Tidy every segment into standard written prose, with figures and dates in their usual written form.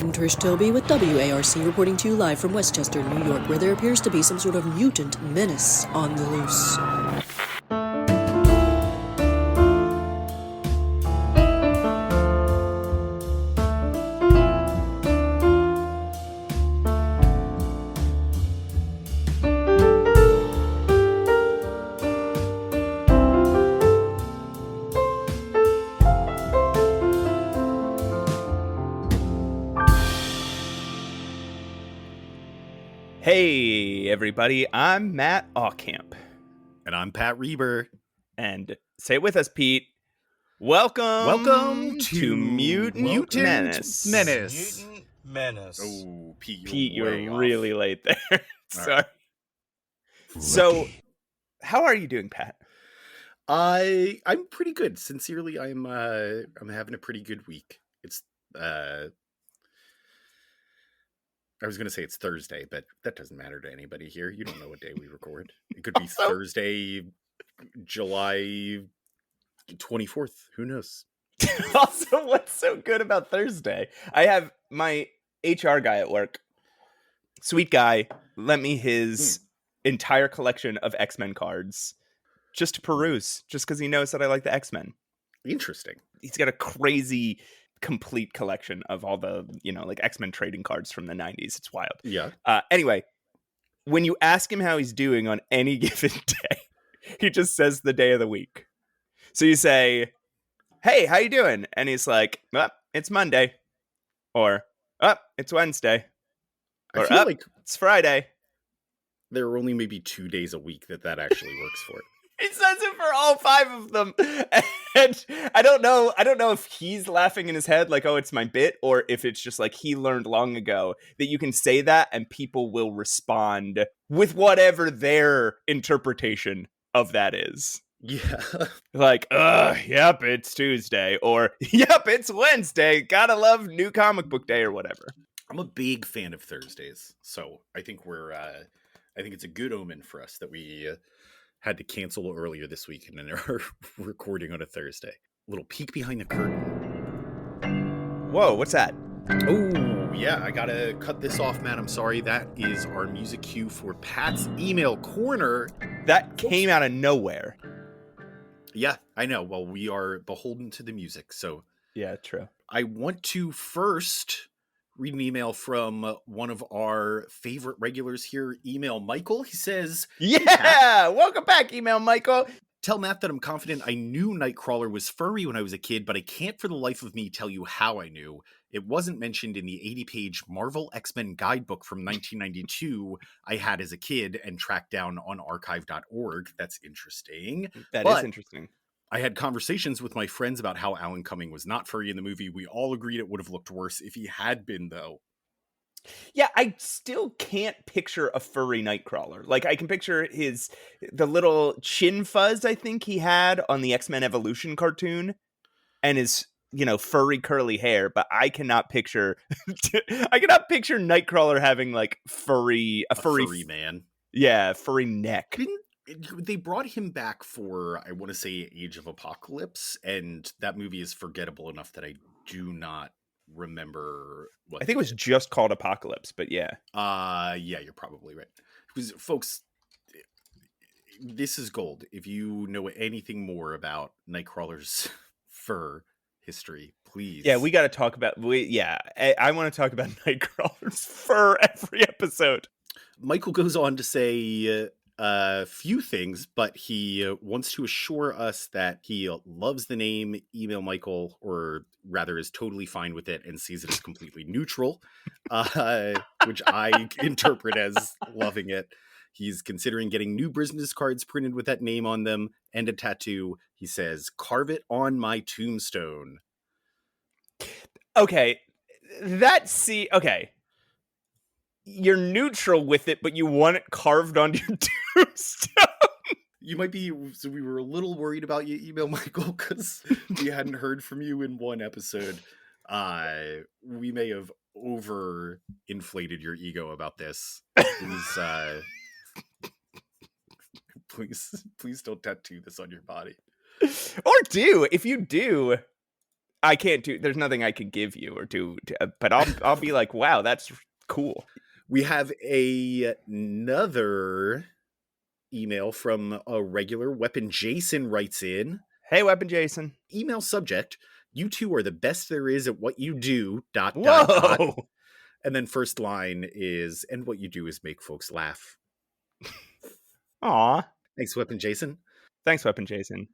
Trish Toby with WARC reporting to you live from Westchester, New York, where there appears to be some sort of mutant menace on the loose. Hey, everybody, I'm Matt Aucamp. And I'm Pat Reber. And say it with us, Pete. Welcome to Mutant Menace. Mutant Menace. Oh, Pete, you were really late there. Sorry. Right. So, how are you doing, Pat? I'm pretty good. Sincerely, I'm having a pretty good week. It's I was going to say it's Thursday, but that doesn't matter to anybody here. You don't know what day we record. It could be Thursday, July 24th. Who knows? Also, what's so good about Thursday? I have my HR guy at work. Sweet guy. Lent me his entire collection of X-Men cards just to peruse, just because he knows that I like the X-Men. Interesting. He's got a crazy complete collection of all the, like X-Men trading cards from the 90s. It's wild. Yeah. Anyway, when you ask him how he's doing on any given day, he just says the day of the week. So you say, hey, how you doing? And he's like, it's Monday. Or, it's Wednesday. Or, I feel like it's Friday. there are only maybe 2 days a week that actually works for it. He says it for all 5 of them. And I don't know if he's laughing in his head like, oh, it's my bit, or if it's just like he learned long ago that you can say that and people will respond with whatever their interpretation of that is. Yeah. Like, yep, it's Tuesday, or yep, it's Wednesday. Gotta love New Comic Book Day or whatever. I'm a big fan of Thursdays, so I think I think it's a good omen for us that we had to cancel earlier this week and then are recording on a Thursday. A little peek behind the curtain. Whoa, what's that? Oh, yeah, I gotta cut this off, Matt. I'm sorry. That is our music cue for Pat's Email Corner. That came out of nowhere. Yeah, I know. Well, we are beholden to the music, so... Yeah, true. I want to first read an email from one of our favorite regulars here, Email Michael. He says... Yeah! Welcome back, Email Michael! Tell Matt that I'm confident I knew Nightcrawler was furry when I was a kid, but I can't for the life of me tell you how I knew. It wasn't mentioned in the 80-page Marvel X-Men guidebook from 1992 I had as a kid and tracked down on archive.org. That's interesting. That is interesting. I had conversations with my friends about how Alan Cumming was not furry in the movie. We all agreed it would have looked worse if he had been, though. Yeah, I still can't picture a furry Nightcrawler. Like, I can picture the little chin fuzz I think he had on the X-Men Evolution cartoon and his, furry curly hair, but I cannot picture Nightcrawler having like a furry man. Yeah, furry neck. They brought him back for, I want to say, Age of Apocalypse, and that movie is forgettable enough that I do not remember what I think it was just called Apocalypse, but yeah. Yeah, you're probably right. Because, folks, this is gold. If you know anything more about Nightcrawler's fur history, please. Yeah, we got to talk about... I want to talk about Nightcrawler's fur every episode. Michael goes on to say... a few things, but he wants to assure us that he loves the name Email Michael, or rather is totally fine with it and sees it as completely neutral, which I interpret as loving it. He's considering getting new business cards printed with that name on them and a tattoo. He says, carve it on my tombstone. Okay. Okay. You're neutral with it, but you want it carved onto your tombstone. You might be, so we were a little worried about you, Email Michael, because we hadn't heard from you in one episode. We may have over-inflated your ego about this. Please don't tattoo this on your body. Or do. If you do, I can't do. There's nothing I could give you or do. But I'll be like, wow, that's cool. We have another email from a regular. Weapon Jason writes in. Hey, Weapon Jason. Email subject: you two are the best there is at what you do. ... Whoa. And then first line is, and what you do is make folks laugh. Aw. Thanks, Weapon Jason. Thanks, Weapon Jason.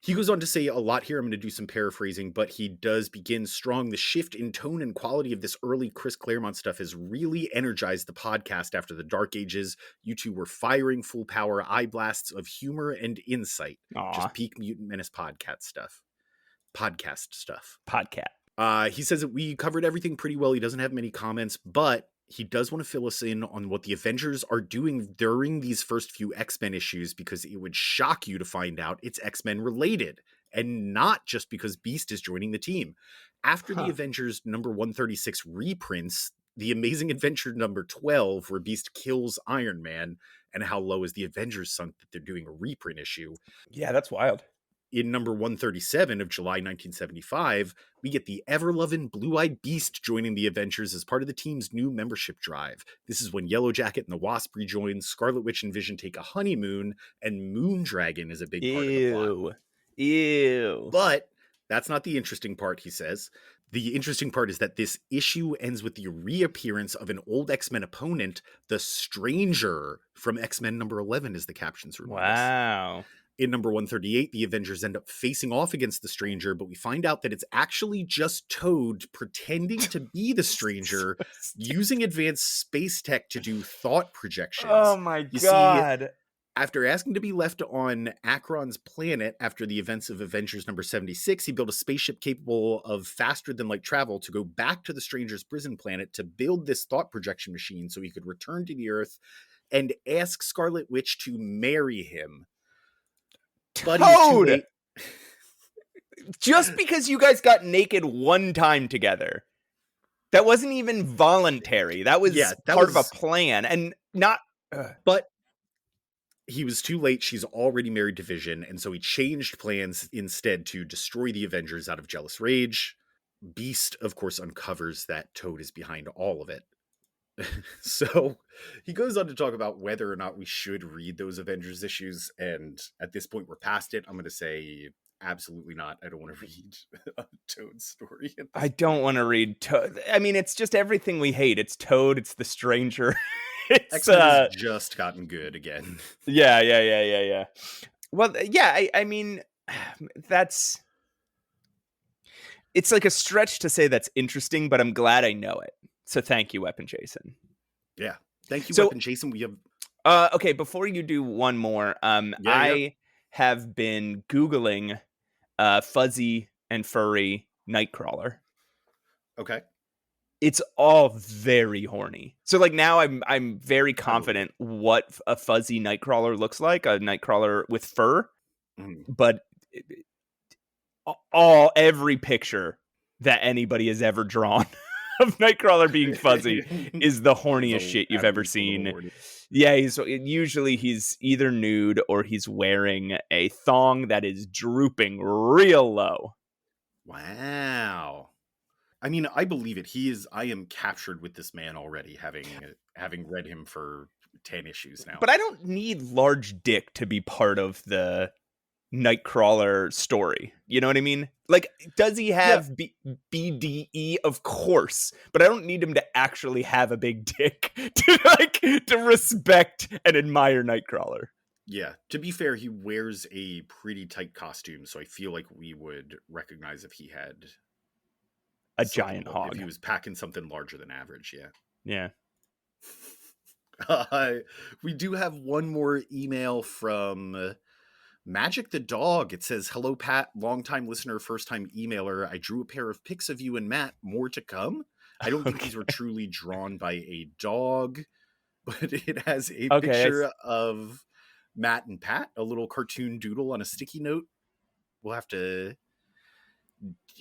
He goes on to say a lot here. I'm going to do some paraphrasing, but he does begin strong. The shift in tone and quality of this early Chris Claremont stuff has really energized the podcast after the Dark Ages. You two were firing full power eye blasts of humor and insight. Aw. Just peak Mutant Menace podcast stuff. He says that we covered everything pretty well. He doesn't have many comments, but he does want to fill us in on what the Avengers are doing during these first few X-Men issues, because it would shock you to find out it's X-Men related, and not just because Beast is joining the team. After the Avengers number 136 reprints, the Amazing Adventure number 12, where Beast kills Iron Man, and how low is the Avengers sunk that they're doing a reprint issue. Yeah, that's wild. In number 137 of July 1975, we get the ever-loving Blue-Eyed Beast joining the Avengers as part of the team's new membership drive. This is when Yellow Jacket and the Wasp rejoin, Scarlet Witch and Vision take a honeymoon, and Moondragon is a big part of the plot. Ew. But that's not the interesting part, he says. The interesting part is that this issue ends with the reappearance of an old X-Men opponent, the Stranger, from X-Men number 11, as the captions remind us. Wow. In number 138, the Avengers end up facing off against the Stranger, but we find out that it's actually just Toad pretending to be the Stranger, using advanced space tech to do thought projections. Oh my You God. See, after asking to be left on Akron's planet after the events of Avengers number 76, he built a spaceship capable of faster-than-light travel to go back to the Stranger's prison planet to build this thought projection machine so he could return to the Earth and ask Scarlet Witch to marry him. But Toad! Just because you guys got naked one time together, that wasn't even voluntary. That was part of a plan, and not. But he was too late. She's already married to Vision, and so he changed plans instead to destroy the Avengers out of jealous rage. Beast, of course, uncovers that Toad is behind all of it. So he goes on to talk about whether or not we should read those Avengers issues, and at this point we're past it. I'm going to say absolutely not. I don't want to read a Toad story. I don't want to read Toad. I mean, it's just everything we hate. It's Toad. It's the Stranger. X-Men has just gotten good again. Yeah. Well, yeah. I mean, it's like a stretch to say that's interesting, but I'm glad I know it. So thank you, Weapon Jason. Yeah. Thank you, So, Weapon Jason. We have... okay, before you do one more, I have been Googling Fuzzy and Furry Nightcrawler. Okay. It's all very horny. So like now I'm very confident what a fuzzy Nightcrawler looks like, a Nightcrawler with fur. But every picture that anybody has ever drawn of Nightcrawler being fuzzy is the horniest shit you've ever seen. Yeah, he's either nude or he's wearing a thong that is drooping real low. Wow. I mean, I believe it. I am captured with this man already, having read him for 10 issues now. But I don't need large dick to be part of the Nightcrawler story. You know what I mean? Like, does he have BDE? Of course. But I don't need him to actually have a big dick to respect and admire Nightcrawler. Yeah. To be fair, he wears a pretty tight costume, so I feel like we would recognize if he had a giant hog. If he was packing something larger than average, Yeah. We do have one more email from Magic the Dog. It says, "Hello, Pat, longtime listener, first-time emailer. I drew a pair of pics of you and Matt. More to come." I don't think these were truly drawn by a dog, but it has a picture of Matt and Pat, a little cartoon doodle on a sticky note. We'll have to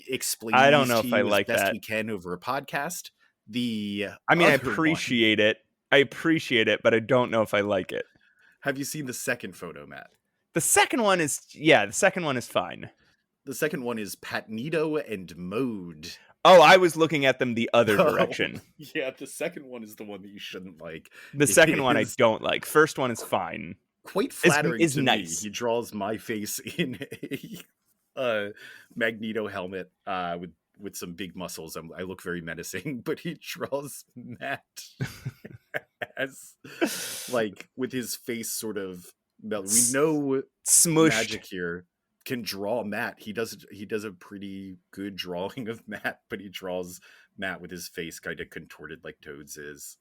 explain. I don't know if I like best that. We can over a podcast. I appreciate it. I appreciate it, but I don't know if I like it. Have you seen the second photo, Matt? The second one is fine. The second one is Patnito and Mode. Oh, I was looking at them the other direction. Yeah, the second one is the one that you shouldn't like. The second one I don't like. First one is fine. Quite flattering is to nice. me. He draws my face in a Magneto helmet with some big muscles. I look very menacing, but he draws Matt as like with his face sort of melt. We know Smushed. Magic here can draw Matt. He does a pretty good drawing of Matt, but he draws Matt with his face kind of contorted like Toad's is.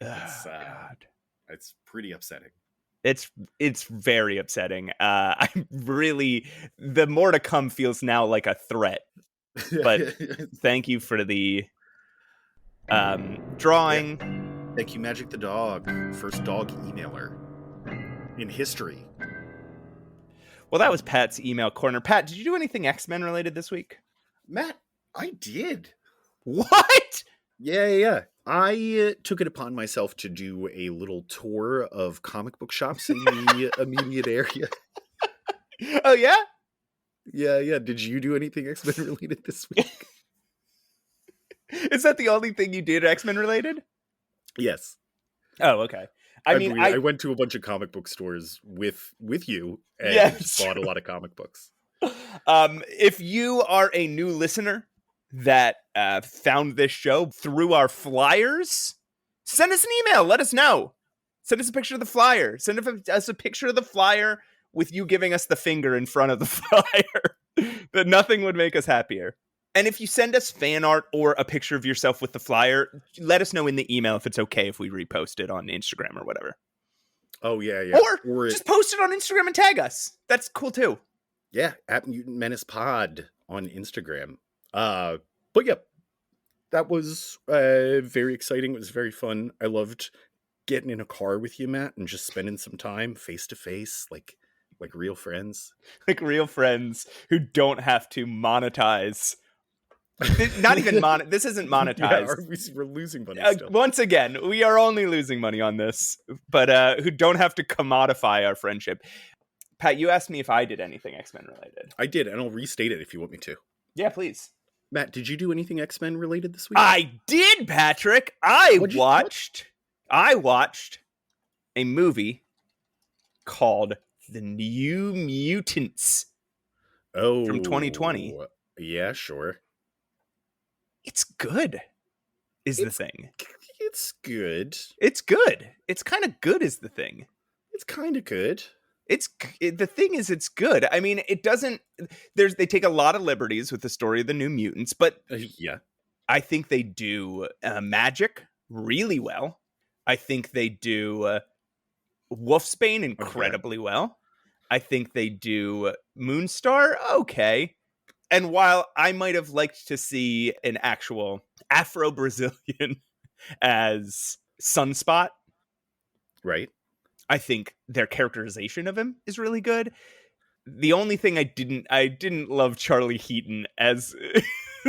God. It's pretty upsetting. It's very upsetting. I'm really, the more to come feels now like a threat. But thank you for the drawing. Yeah. Thank you, Magic the Dog, first dog emailer in history. Well, that was Pat's email corner. Pat, did you do anything X-Men related this week? Matt, I did. What? Yeah. I took it upon myself to do a little tour of comic book shops in the immediate area. Oh, yeah? Yeah. Did you do anything X-Men related this week? Is that the only thing you did X-Men related? Yes. Oh, okay. I mean, I went to a bunch of comic book stores with you and bought a lot of comic books. If you are a new listener that found this show through our flyers, send us an email. Let us know. Send us a picture of the flyer. Send us a picture of the flyer with you giving us the finger in front of the flyer. That nothing would make us happier. And if you send us fan art or a picture of yourself with the flyer, let us know in the email if it's okay if we repost it on Instagram or whatever. Oh, yeah. Or just post it on Instagram and tag us. That's cool, too. Yeah, at Mutant Menace Pod on Instagram. But yeah, that was very exciting. It was very fun. I loved getting in a car with you, Matt, and just spending some time face to face, like real friends. Like real friends who don't have to monetize. Not even this isn't monetized. Yeah, we're losing money still. Once again, we are only losing money on this, but who don't have to commodify our friendship. Pat, you asked me if I did anything X-Men related. I did, and I'll restate it if you want me to. Yeah, please. Matt, did you do anything X-Men related this week? I did, Patrick. I watched a movie called The New Mutants. Oh, from 2020. Yeah, sure. It's good, is the thing. It's good. It's good. It's kind of good is the thing. It's kind of good. The thing is, it's good. I mean, it doesn't. They take a lot of liberties with the story of the New Mutants, but yeah, I think they do magic really well. I think they do Wolfsbane incredibly well. I think they do Moonstar okay. And while I might have liked to see an actual Afro-Brazilian as Sunspot, right? I think their characterization of him is really good. The only thing I didn't love Charlie Heaton as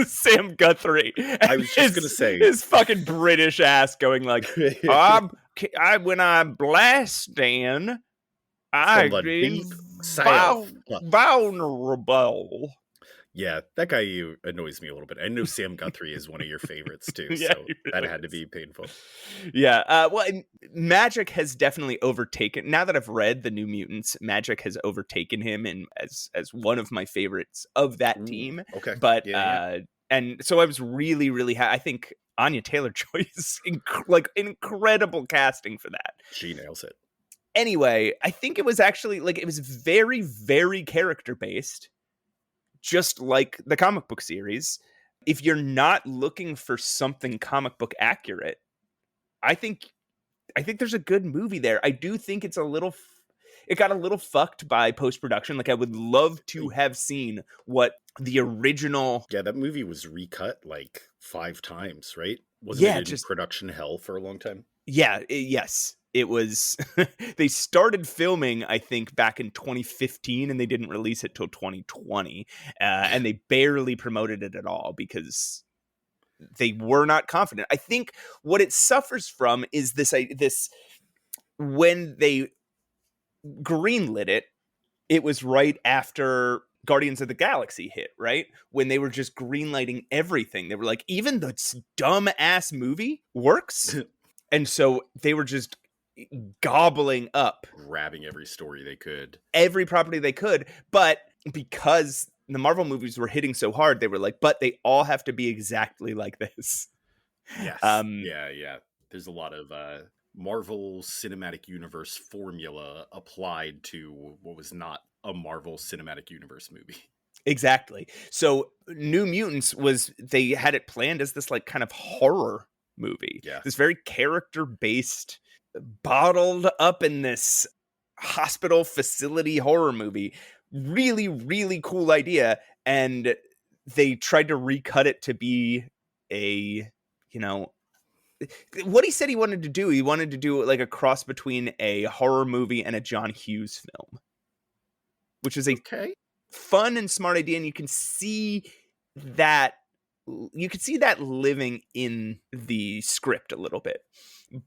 Sam Guthrie. I was just gonna say his fucking British ass going like, when I'm blasting, I deep vulnerable. Yeah, that guy annoys me a little bit. I know Sam Guthrie is one of your favorites too, Yeah, so really that had to be painful. Yeah, well, Magic has definitely overtaken. Now that I've read The New Mutants, Magic has overtaken him and as one of my favorites of that team. Okay, but and so I was really, really I think Anya Taylor-Joy is incredible casting for that. She nails it. Anyway, I think it was actually it was very, very character based. Just like the comic book series, if you're not looking for something comic book accurate, I think there's a good movie there. I do think it's it got a little fucked by post-production. Like I would love to have seen what the original. Yeah, that movie was recut 5 times, right? Wasn't it in production hell for a long time? Yeah, yes. It was, they started filming, I think, back in 2015, and they didn't release it till 2020. And they barely promoted it at all because they were not confident. I think what it suffers from is this when they greenlit it, it was right after Guardians of the Galaxy hit, right? When they were just greenlighting everything. They were like, even the dumb ass movie works. And so they were just gobbling up, grabbing every story they could, every property they could. But because the Marvel movies were hitting so hard, they were like, but they all have to be exactly like this. Yes. Yeah. There's a lot of Marvel Cinematic Universe formula applied to what was not a Marvel Cinematic Universe movie. Exactly. So New Mutants they had it planned as this like kind of horror movie. Yeah. This very character-based, bottled up in this hospital facility horror movie. Really, really cool idea. And they tried to recut it to be a, what he said he wanted to do. He wanted to do like a cross between a horror movie and a John Hughes film, which is a fun and smart idea. And you can see that living in the script a little bit.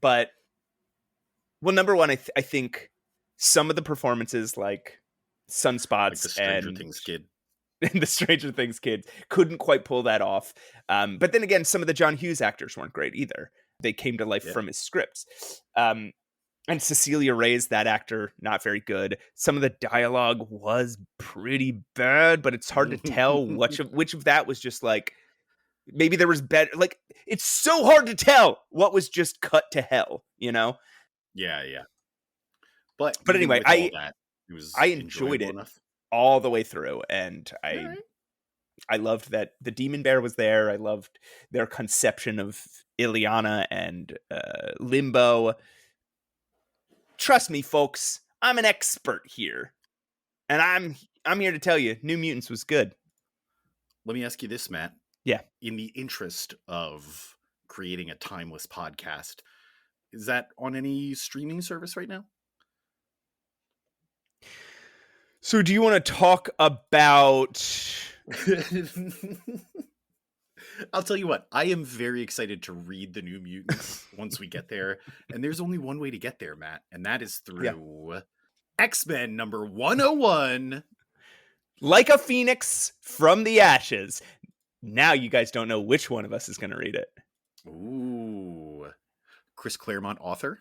But, well, number one, I think some of the performances, like Sunspots, like the Stranger Things kid, and the Stranger Things kids, couldn't quite pull that off. But then again, some of the John Hughes actors weren't great either. They came to life from his scripts. And Cecilia Reyes, that actor, not very good. Some of the dialogue was pretty bad, but it's hard to tell which of that was just like, maybe there was better. Like, it's so hard to tell what was just cut to hell, Yeah. But anyway, I enjoyed it enough all the way through, and I loved that the Demon Bear was there. I loved their conception of Ileana and Limbo. Trust me, folks, I'm an expert here, and I'm here to tell you, New Mutants was good. Let me ask you this, Matt. Yeah. In the interest of creating a timeless podcast, is that on any streaming service right now? So do you want to talk about... I'll tell you what, I am very excited to read the New Mutants once we get there. And there's only one way to get there, Matt, and that is through X-Men number 101. Like a phoenix from the ashes. Now you guys don't know which one of us is going to read it. Ooh. Chris Claremont, author.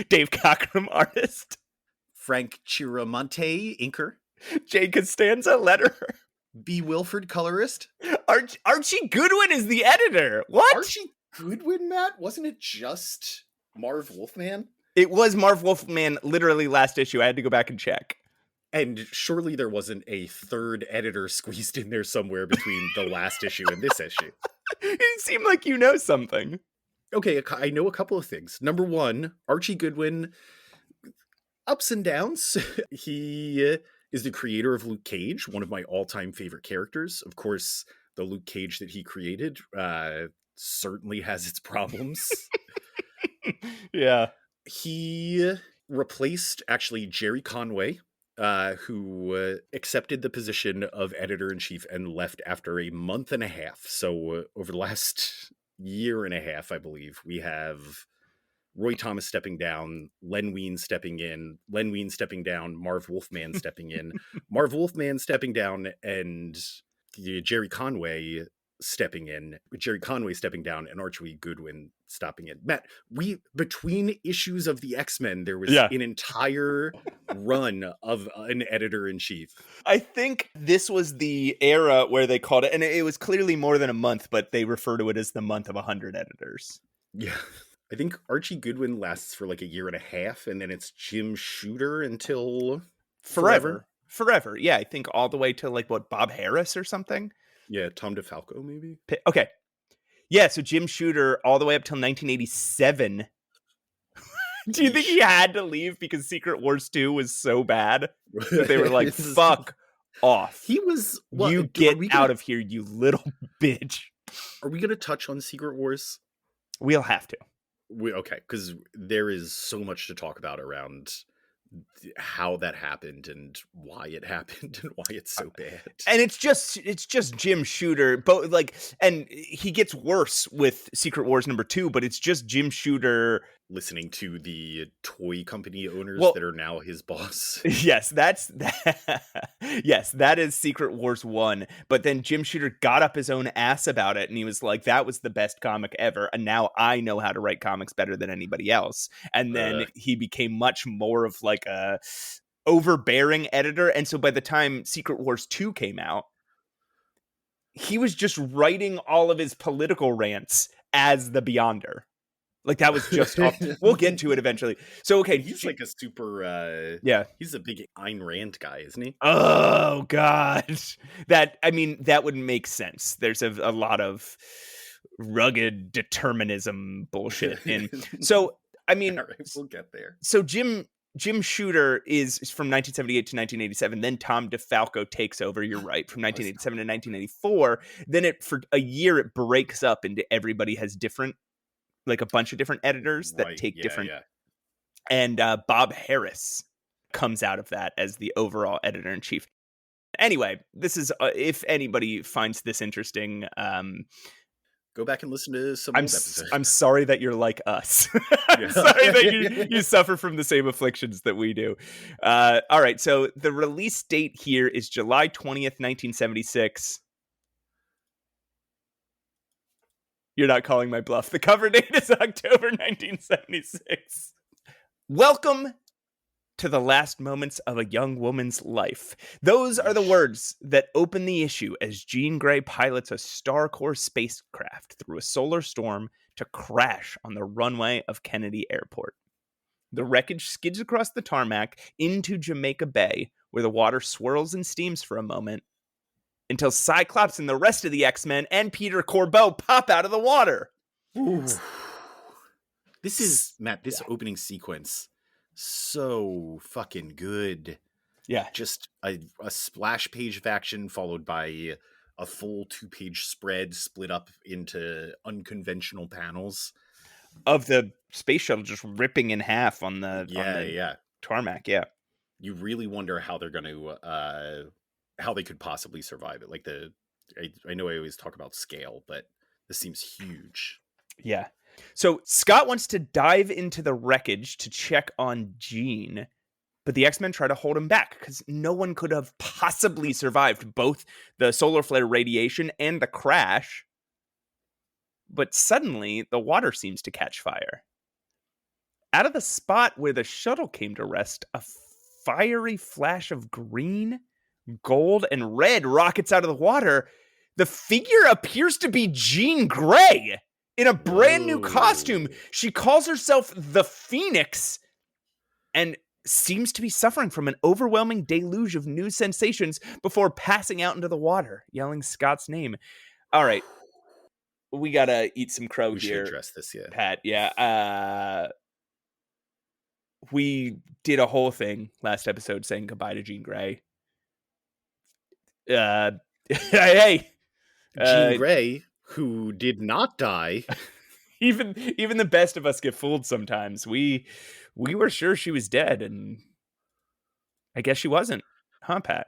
Dave Cockrums, artist. Frank Chiramonte, inker. Jay Costanza, letterer. B. Wilford, colorist. Archie Goodwin is the editor. What? Archie Goodwin, Matt? Wasn't it just Marv Wolfman? It was Marv Wolfman, literally last issue. I had to go back and check. And surely there wasn't a third editor squeezed in there somewhere between the last issue and this issue. You seem like you know something. Okay, I know a couple of things. Number one, Archie Goodwin, ups and downs. He is the creator of Luke Cage, one of my all-time favorite characters. Of course, the Luke Cage that he created certainly has its problems. Yeah. He replaced, actually, Jerry Conway, who accepted the position of editor-in-chief and left after a month and a half. So over the last year and a half, I believe, we have Roy Thomas stepping down, Len Wein stepping in, Len Wein stepping down, Marv Wolfman stepping in, Marv Wolfman stepping down, and Jerry Conway stepping in, Jerry Conway stepping down, and Archie Goodwin stopping in. Matt, between issues of the X-Men, there was an entire run of an editor-in-chief. I think this was the era where they called it, and it was clearly more than a month, but they refer to it as the month of 100 editors. Yeah. I think Archie Goodwin lasts for like a year and a half, and then it's Jim Shooter until forever. Yeah, I think all the way to like Bob Harris or something. Yeah, Tom DeFalco maybe. Okay. Yeah, so Jim Shooter all the way up till 1987. Do you think he had to leave because Secret Wars 2 was so bad that they were like, fuck off. He was... Well, you get out of here, you little bitch. Are we going to touch on Secret Wars? We'll have to. Okay, because there is so much to talk about around how that happened and why it happened and why it's so bad. And it's just Jim Shooter, and he gets worse with Secret Wars number 2, but it's just Jim Shooter listening to the toy company owners Well- that are now his boss. Yes, that's yes, that is Secret Wars 1. But then Jim Shooter got up his own ass about it, and he was like, that was the best comic ever, and now I know how to write comics better than anybody else. And then he became much more of like a overbearing editor. And so by the time Secret Wars 2 came out, he was just writing all of his political rants as the Beyonder. Like that was just off. We'll get to it eventually. So okay, He's like a super yeah. He's a big Ayn Rand guy, isn't he? Oh god, that wouldn't make sense. There's a lot of rugged determinism bullshit in. So I mean, All right, we'll get there. So Jim Shooter is from 1978 to 1987. Then Tom DeFalco takes over. You're right, from 1987 to 1984. Then for a year it breaks up into everybody has different. Like a bunch of different editors that take different. Yeah. And Bob Harris comes out of that as the overall editor in chief. Anyway, this is if anybody finds this interesting, go back and listen to some old episodes. I'm sorry that you're like us. I'm sorry that you suffer from the same afflictions that we do. All right, so the release date here is July 20th, 1976. You're not calling my bluff. The cover date is October 1976. Welcome to the last moments of a young woman's life. Those are the words that open the issue as Jean Grey pilots a StarCorps spacecraft through a solar storm to crash on the runway of Kennedy Airport. The wreckage skids across the tarmac into Jamaica Bay, where the water swirls and steams for a moment, until Cyclops and the rest of the X-Men and Peter Corbeau pop out of the water. Ooh. This is, Matt, this opening sequence, so fucking good. Yeah. Just a splash page of action followed by a full 2-page spread split up into unconventional panels. Of the space shuttle just ripping in half on the tarmac, yeah. You really wonder how they're going to... how they could possibly survive it. Like I know I always talk about scale, but this seems huge. Yeah. So Scott wants to dive into the wreckage to check on Jean, but the X-Men try to hold him back because no one could have possibly survived both the solar flare radiation and the crash. But suddenly the water seems to catch fire. Out of the spot where the shuttle came to rest, a fiery flash of green, gold, and red rockets out of the water. The figure appears to be Jean Grey in a brand new costume. She calls herself the Phoenix and seems to be suffering from an overwhelming deluge of new sensations before passing out into the water, yelling Scott's name. All right. We gotta eat some crow we here. We should address this, yeah. Pat, yeah. We did a whole thing last episode saying goodbye to Jean Grey. Hey, Jean Grey, who did not die. Even the best of us get fooled sometimes. We were sure she was dead, and I guess she wasn't, huh, Pat?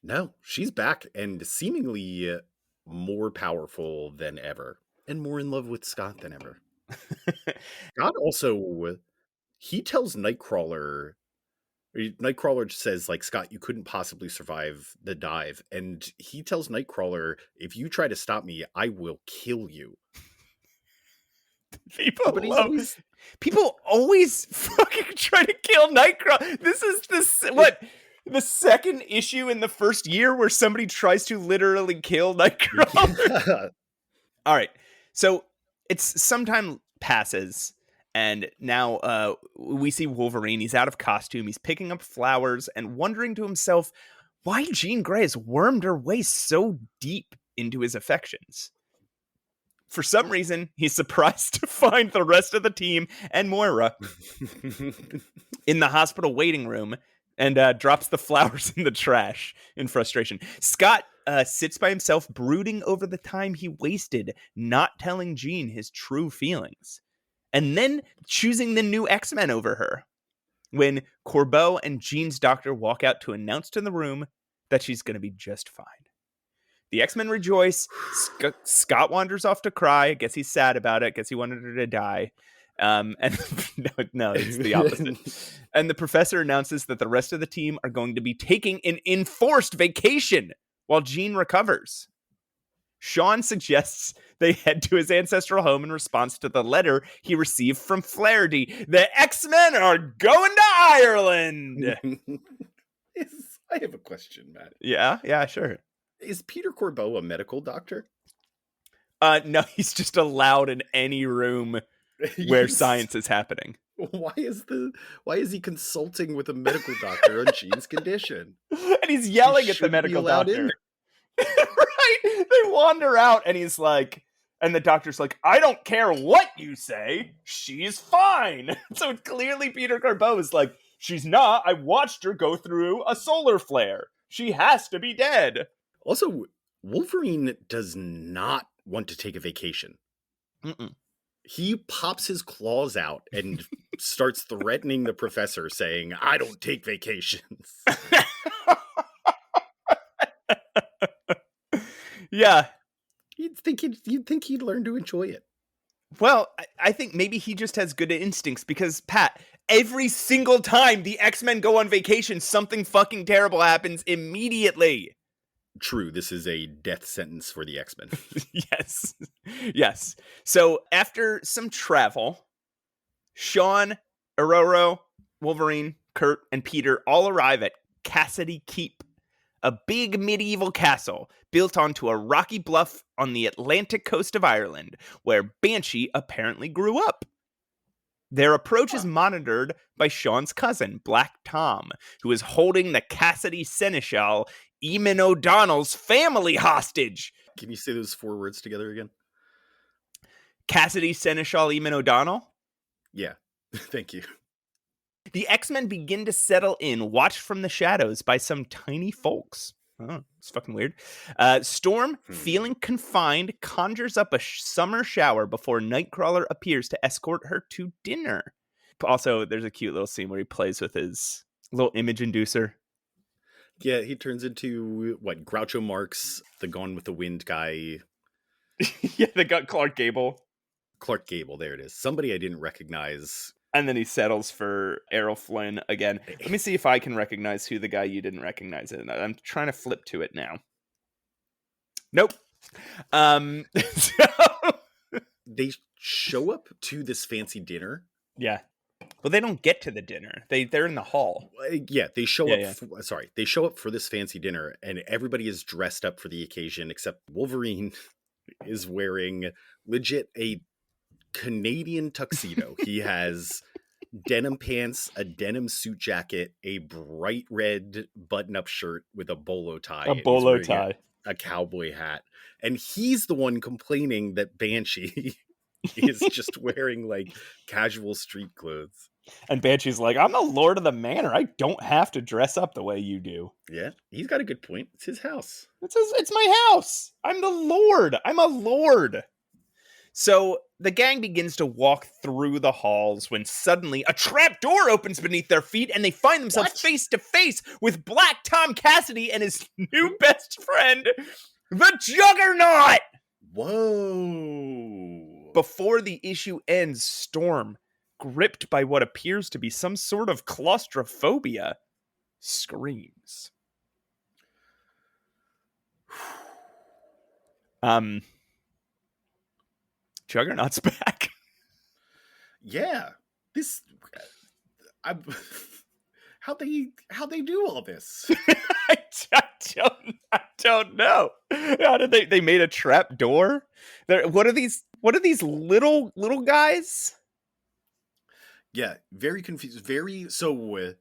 No, she's back and seemingly more powerful than ever, and more in love with Scott than ever. Scott also, he tells Nightcrawler says, like, Scott, you couldn't possibly survive the dive. And he tells Nightcrawler, if you try to stop me, I will kill you. People always fucking try to kill Nightcrawler. This is the second issue in the first year where somebody tries to literally kill Nightcrawler. Yeah. All right. So it's some time passes. And now we see Wolverine. He's out of costume. He's picking up flowers and wondering to himself why Jean Grey has wormed her way so deep into his affections. For some reason, he's surprised to find the rest of the team and Moira in the hospital waiting room and drops the flowers in the trash in frustration. Scott sits by himself, brooding over the time he wasted not telling Jean his true feelings. And then choosing the new X-Men over her, when Corbeau and Jean's doctor walk out to announce to the room that she's going to be just fine. The X-Men rejoice. Scott wanders off to cry. I guess he's sad about it. I guess he wanted her to die. And no, it's the opposite. And the professor announces that the rest of the team are going to be taking an enforced vacation while Jean recovers. Sean suggests they head to his ancestral home in response to the letter he received from Flaherty. The X-Men are going to Ireland! I have a question, Matt. Yeah, sure. Is Peter Corbeau a medical doctor? No, he's just allowed in any room where science is happening. Why is he consulting with a medical doctor on Jean's condition? And he's yelling at the medical doctor. Right? They wander out and he's like, and the doctor's like, I don't care what you say. She's fine. So clearly Peter Corbeau is like, she's not. I watched her go through a solar flare. She has to be dead. Also, Wolverine does not want to take a vacation. Mm-mm. He pops his claws out and starts threatening the professor, saying, I don't take vacations. Yeah. You'd think he'd learn to enjoy it. Well, I think maybe he just has good instincts because, Pat, every single time the X-Men go on vacation, something fucking terrible happens immediately. True, this is a death sentence for the X-Men. Yes. So after some travel, Sean, Ororo, Wolverine, Kurt, and Peter all arrive at Cassidy Keep, a big medieval castle built onto a rocky bluff on the Atlantic coast of Ireland, where Banshee apparently grew up. Their approach is monitored by Sean's cousin, Black Tom, who is holding the Cassidy Senechal Eamon O'Donnell's family hostage. Can you say those 4 words together again? Cassidy Senechal Eamon O'Donnell? Yeah, thank you. The X-Men begin to settle in, watched from the shadows by some tiny folks. Oh, it's fucking weird. Storm, feeling confined, conjures up a summer shower before Nightcrawler appears to escort her to dinner. Also, there's a cute little scene where he plays with his little image inducer. Yeah, he turns into, Groucho Marx, the Gone with the Wind guy. Yeah, they got Clark Gable. Clark Gable, there it is. Somebody I didn't recognize. And then he settles for Errol Flynn again. Let me see if I can recognize who the guy you didn't recognize is. I'm trying to flip to it now. Nope. They show up to this fancy dinner. Yeah. Well, they don't get to the dinner. They're in the hall. Yeah, they show up. Yeah. They show up for this fancy dinner, and everybody is dressed up for the occasion, except Wolverine is wearing legit a Canadian tuxedo. He has denim pants, a denim suit jacket, a bright red button-up shirt with a bolo tie. A cowboy hat. And he's the one complaining that Banshee is just wearing casual street clothes. And Banshee's like, I'm the lord of the manor. I don't have to dress up the way you do. Yeah, he's got a good point. It's his house. It's my house. I'm the lord. I'm a lord. So the gang begins to walk through the halls when suddenly a trap door opens beneath their feet and they find themselves face to face with Black Tom Cassidy and his new best friend, the Juggernaut. Whoa. Before the issue ends, Storm, gripped by what appears to be some sort of claustrophobia, screams. Juggernaut's back. Yeah. How'd they do all this? I don't know. How did they made a trap door? What are these little guys? Yeah, very confused. The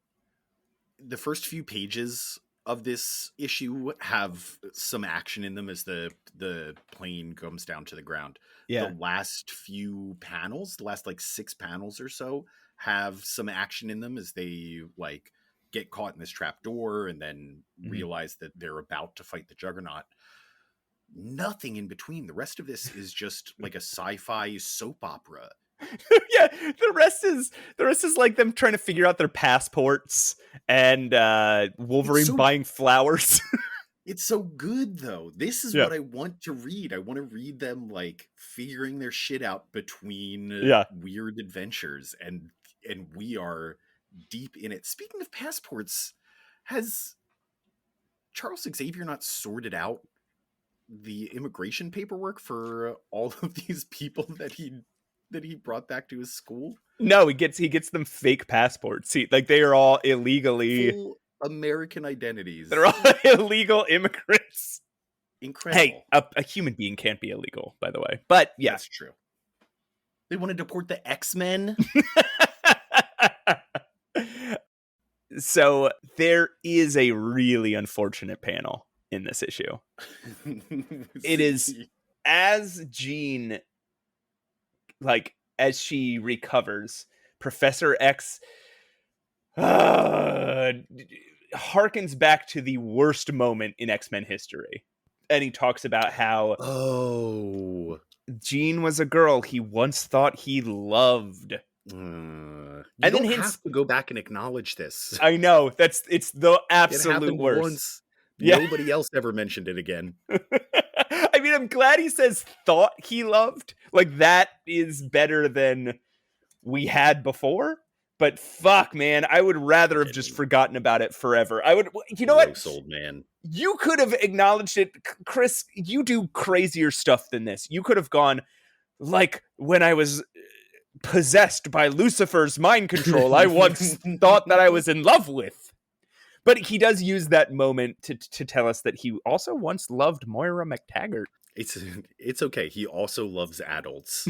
first few pages of this issue have some action in them as the plane comes down to the ground. Yeah. The last few panels, the last 6 panels or so, have some action in them as they get caught in this trap door and then realize that they're about to fight the Juggernaut. Nothing in between. The rest of this is just like a sci-fi soap opera. Yeah, the rest is like them trying to figure out their passports and Wolverine buying flowers. It's so good though. This is Yeah. what I want to read. I want to read them like figuring their shit out between Yeah. weird adventures, and we are deep in it. Speaking of passports, has Charles Xavier not sorted out the immigration paperwork for all of these people that he brought back to his school? No, he gets them fake passports. See, like they are all illegally. Full American identities. They're all illegal immigrants. Incredible. Hey, a human being can't be illegal, by the way. But yeah, That's true. They want to deport the X-Men. So there is a really unfortunate panel in this issue. It is as Jean, like, as she recovers, Professor X harkens back to the worst moment in X-Men history. And he talks about how Jean was a girl he once thought he loved. You And then don't hints- have to go back and acknowledge this. I know, it's the It absolute happened worst. once. Yeah. Nobody else ever mentioned it again. I mean, I'm glad he says thought he loved. Like, that is better than we had before. But fuck, man, I would rather have just forgotten about it forever. I would, you know what? Gross old man. You could have acknowledged it. Chris, you do crazier stuff than this. You could have gone, like, when I was possessed by Lucifer's mind control, I once thought that I was in love with. But he does use that moment to tell us that he also once loved Moira McTaggart. It's okay. He also loves adults.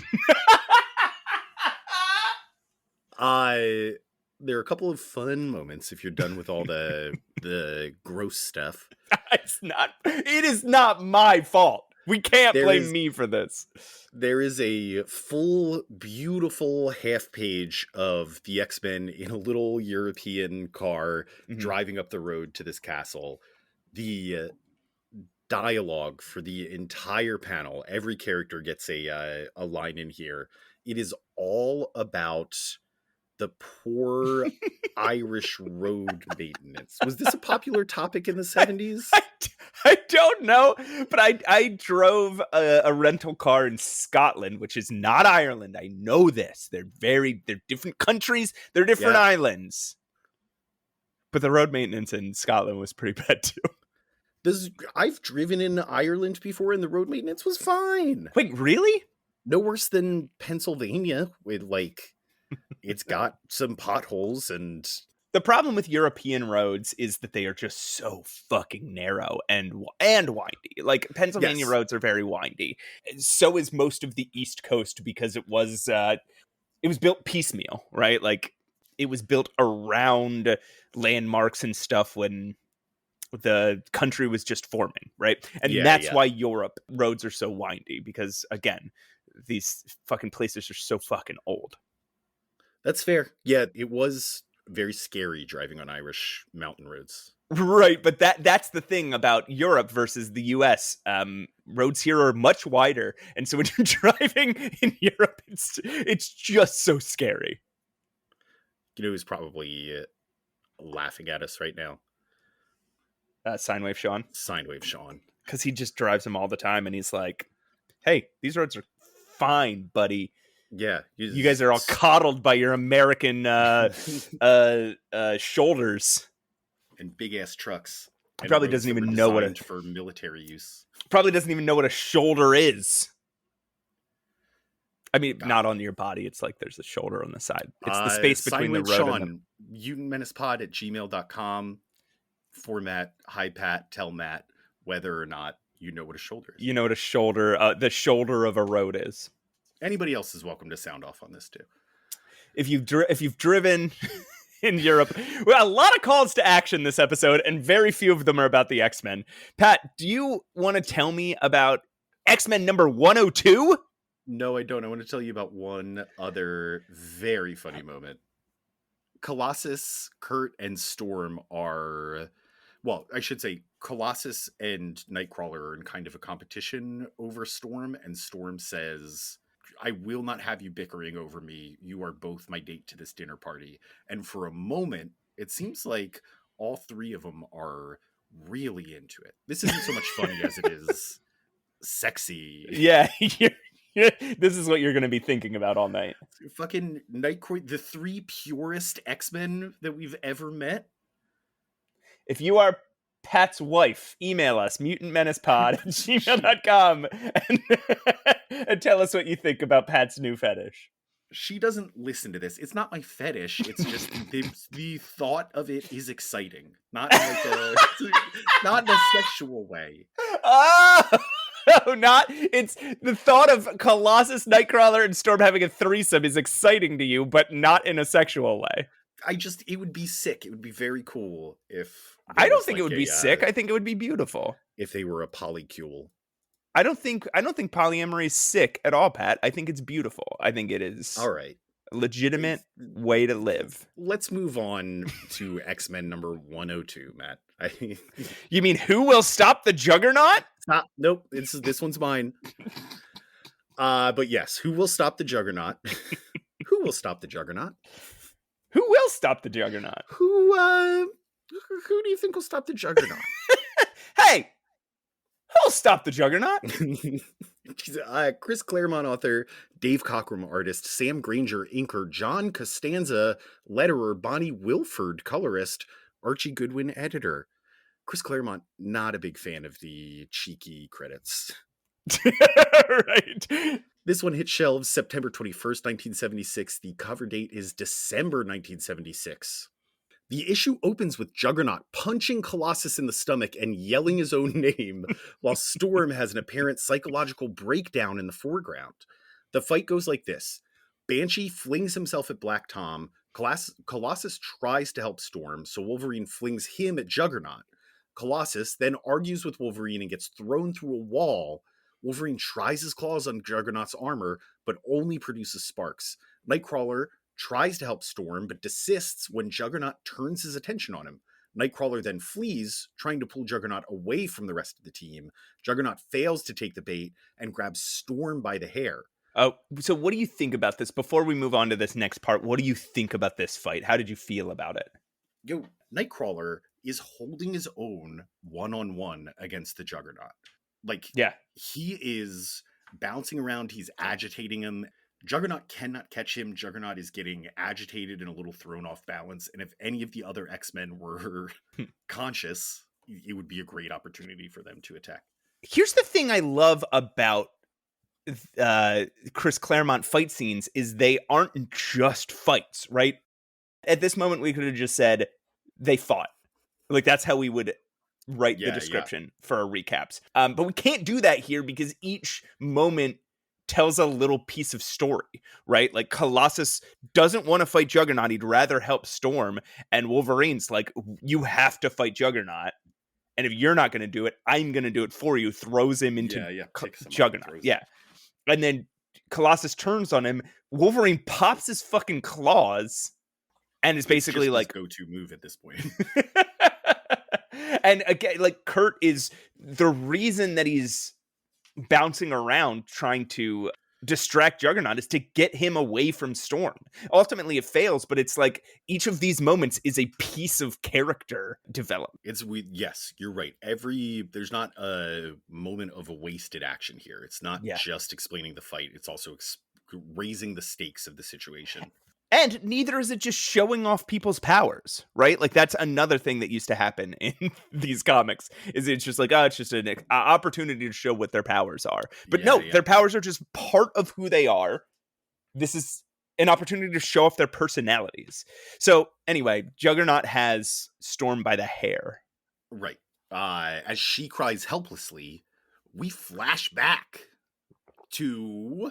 There are a couple of fun moments if you're done with all the gross stuff. It is not my fault. We can't blame me for this. There is a full, beautiful half page of the X-Men in a little European car driving up the road to this castle. The dialogue for the entire panel, every character gets a line in here. It is all about the poor Irish road maintenance. Was this a popular topic in the 70s? I don't know, but I drove a rental car in Scotland, which is not Ireland. I know this. They're different countries. They're different islands. But the road maintenance in Scotland was pretty bad too. I've driven in Ireland before and the road maintenance was fine. Wait, really? No worse than Pennsylvania with it's got some potholes and... The problem with European roads is that they are just so fucking narrow and windy. Like, Pennsylvania roads are very windy. So is most of the East Coast because it was built piecemeal, right? Like, it was built around landmarks and stuff when the country was just forming, right? And that's why Europe roads are so windy because, again, these fucking places are so fucking old. That's fair. Yeah, it was very scary driving on Irish mountain roads. Right, but that's the thing about Europe versus the US. Roads here are much wider, and so when you're driving in Europe, it's just so scary. You know who's probably laughing at us right now? Sine Sean. Sine Sean. Because he just drives them all the time, and he's like, hey, these roads are fine, buddy. Yeah. You guys are all coddled by your American shoulders. And big-ass trucks. He probably doesn't even know what for military use. Probably doesn't even know what a shoulder is. I mean, not on your body. It's like there's a shoulder on the side. It's the space between the road Sean, and mutantmenacepod@gmail.com. Format, hi Pat, tell Matt whether or not you know what a shoulder is. You know what a shoulder, the shoulder of a road is. Anybody else is welcome to sound off on this too. If you've driven in Europe, well, a lot of calls to action this episode, and very few of them are about the X-Men. Pat, do you want to tell me about X-Men number 102? No, I don't. I want to tell you about one other very funny moment. Colossus, Kurt, and Storm are... Well, I should say Colossus and Nightcrawler are in kind of a competition over Storm, and Storm says, I will not have you bickering over me. You are both my date to this dinner party. And for a moment, it seems like all three of them are really into it. This isn't so much funny as it is sexy. Yeah, this is what you're going to be thinking about all night. Fucking Nightcrawler, the 3 purest X-Men that we've ever met. If you are Pat's wife, email us, mutantmenacepod@gmail.com and tell us what you think about Pat's new fetish. She doesn't listen to this. It's not my fetish. It's just the thought of it is exciting. Not in like not in a sexual way. Oh, not it's the thought of Colossus, Nightcrawler, and Storm having a threesome is exciting to you, but not in a sexual way. It would be sick. It would be very cool if I don't think it would be sick. I think it would be beautiful if they were a polycule. I don't think polyamory is sick at all, Pat. I think it's beautiful. I think it is all right. A legitimate way to live. Let's move on to X-Men number 102, Matt. You mean Who Will Stop the Juggernaut? Nope. This one's mine. But yes, Who Will Stop the Juggernaut? Who will stop the Juggernaut? Who will stop the Juggernaut? Who do you think will stop the Juggernaut? Hey, who'll stop the Juggernaut? Chris Claremont author, Dave Cockrums artist, Sam Granger inker, John Costanza letterer, Bonnie Wilford colorist, Archie Goodwin editor. Chris Claremont, not a big fan of the cheeky credits. Right. This one hit shelves September 21st, 1976. The cover date is December 1976. The issue opens with Juggernaut punching Colossus in the stomach and yelling his own name, while Storm has an apparent psychological breakdown in the foreground. The fight goes like this. Banshee flings himself at Black Tom. Colossus tries to help Storm, so Wolverine flings him at Juggernaut. Colossus then argues with Wolverine and gets thrown through a wall. Wolverine tries his claws on Juggernaut's armor, but only produces sparks. Nightcrawler tries to help Storm, but desists when Juggernaut turns his attention on him. Nightcrawler then flees, trying to pull Juggernaut away from the rest of the team. Juggernaut fails to take the bait and grabs Storm by the hair. Oh, so what do you think about this? Before we move on to this next part, what do you think about this fight? How did you feel about it? Yo, Nightcrawler is holding his own one-on-one against the Juggernaut. Like, yeah, he is bouncing around. He's agitating him. Juggernaut cannot catch him. Juggernaut is getting agitated and a little thrown off balance. And if any of the other X-Men were conscious, it would be a great opportunity for them to attack. Here's the thing I love about Chris Claremont fight scenes is they aren't just fights, right? At this moment, we could have just said they fought. Like, that's how we would write the description for our recaps. But we can't do that here because each moment tells a little piece of story, right? Like, Colossus doesn't want to fight Juggernaut. He'd rather help Storm. And Wolverine's like, you have to fight Juggernaut. And if you're not going to do it, I'm going to do it for you. Throws him into Juggernaut. Yeah. And then Colossus turns on him. Wolverine pops his fucking claws and is basically like go-to move at this point. And again, like, Kurt is the reason that he's bouncing around trying to distract Juggernaut is to get him away from Storm. Ultimately, it fails, but it's like each of these moments is a piece of character development. Yes, you're right. There's not a moment of a wasted action here. It's not just explaining the fight. It's also raising the stakes of the situation. And neither is it just showing off people's powers, right? Like, that's another thing that used to happen in these comics, is it's just like, it's just an opportunity to show what their powers are. But their powers are just part of who they are. This is an opportunity to show off their personalities. So anyway, Juggernaut has Storm by the hair. Right. As she cries helplessly, we flash back to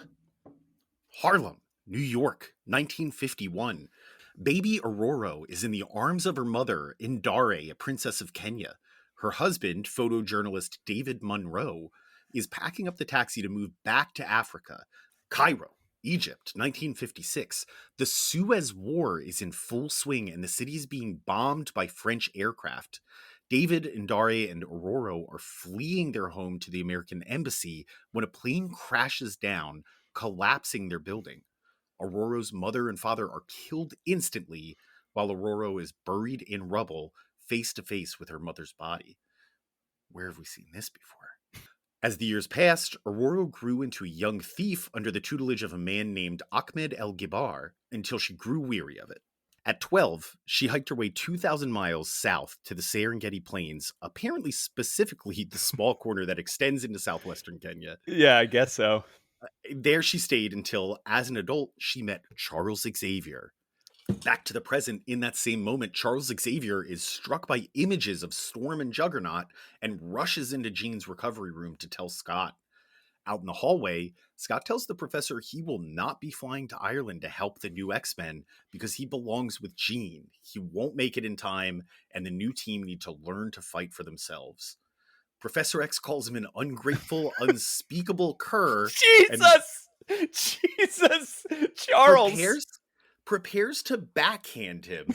Harlem, New York, 1951. Baby Aurora is in the arms of her mother, Indare, a princess of Kenya. Her husband, photojournalist David Monroe, is packing up the taxi to move back to Africa. Cairo, Egypt, 1956. The Suez War is in full swing and the city is being bombed by French aircraft. David, Indare, and Aurora are fleeing their home to the American embassy when a plane crashes down, collapsing their building. Aurora's mother and father are killed instantly, while Aurora is buried in rubble, face to face with her mother's body. Where have we seen this before? As the years passed, Aurora grew into a young thief under the tutelage of a man named Ahmed El-Gibar until she grew weary of it. At 12, she hiked her way 2,000 miles south to the Serengeti Plains, apparently specifically the small corner that extends into southwestern Kenya. Yeah, I guess so. There she stayed until, as an adult, she met Charles Xavier. Back to the present, in that same moment, Charles Xavier is struck by images of Storm and Juggernaut and rushes into Jean's recovery room to tell Scott. Out in the hallway, Scott tells the professor he will not be flying to Ireland to help the new X-Men because he belongs with Jean. He won't make it in time, and the new team need to learn to fight for themselves. Professor X calls him an ungrateful, unspeakable cur. Jesus! Charles! Prepares to backhand him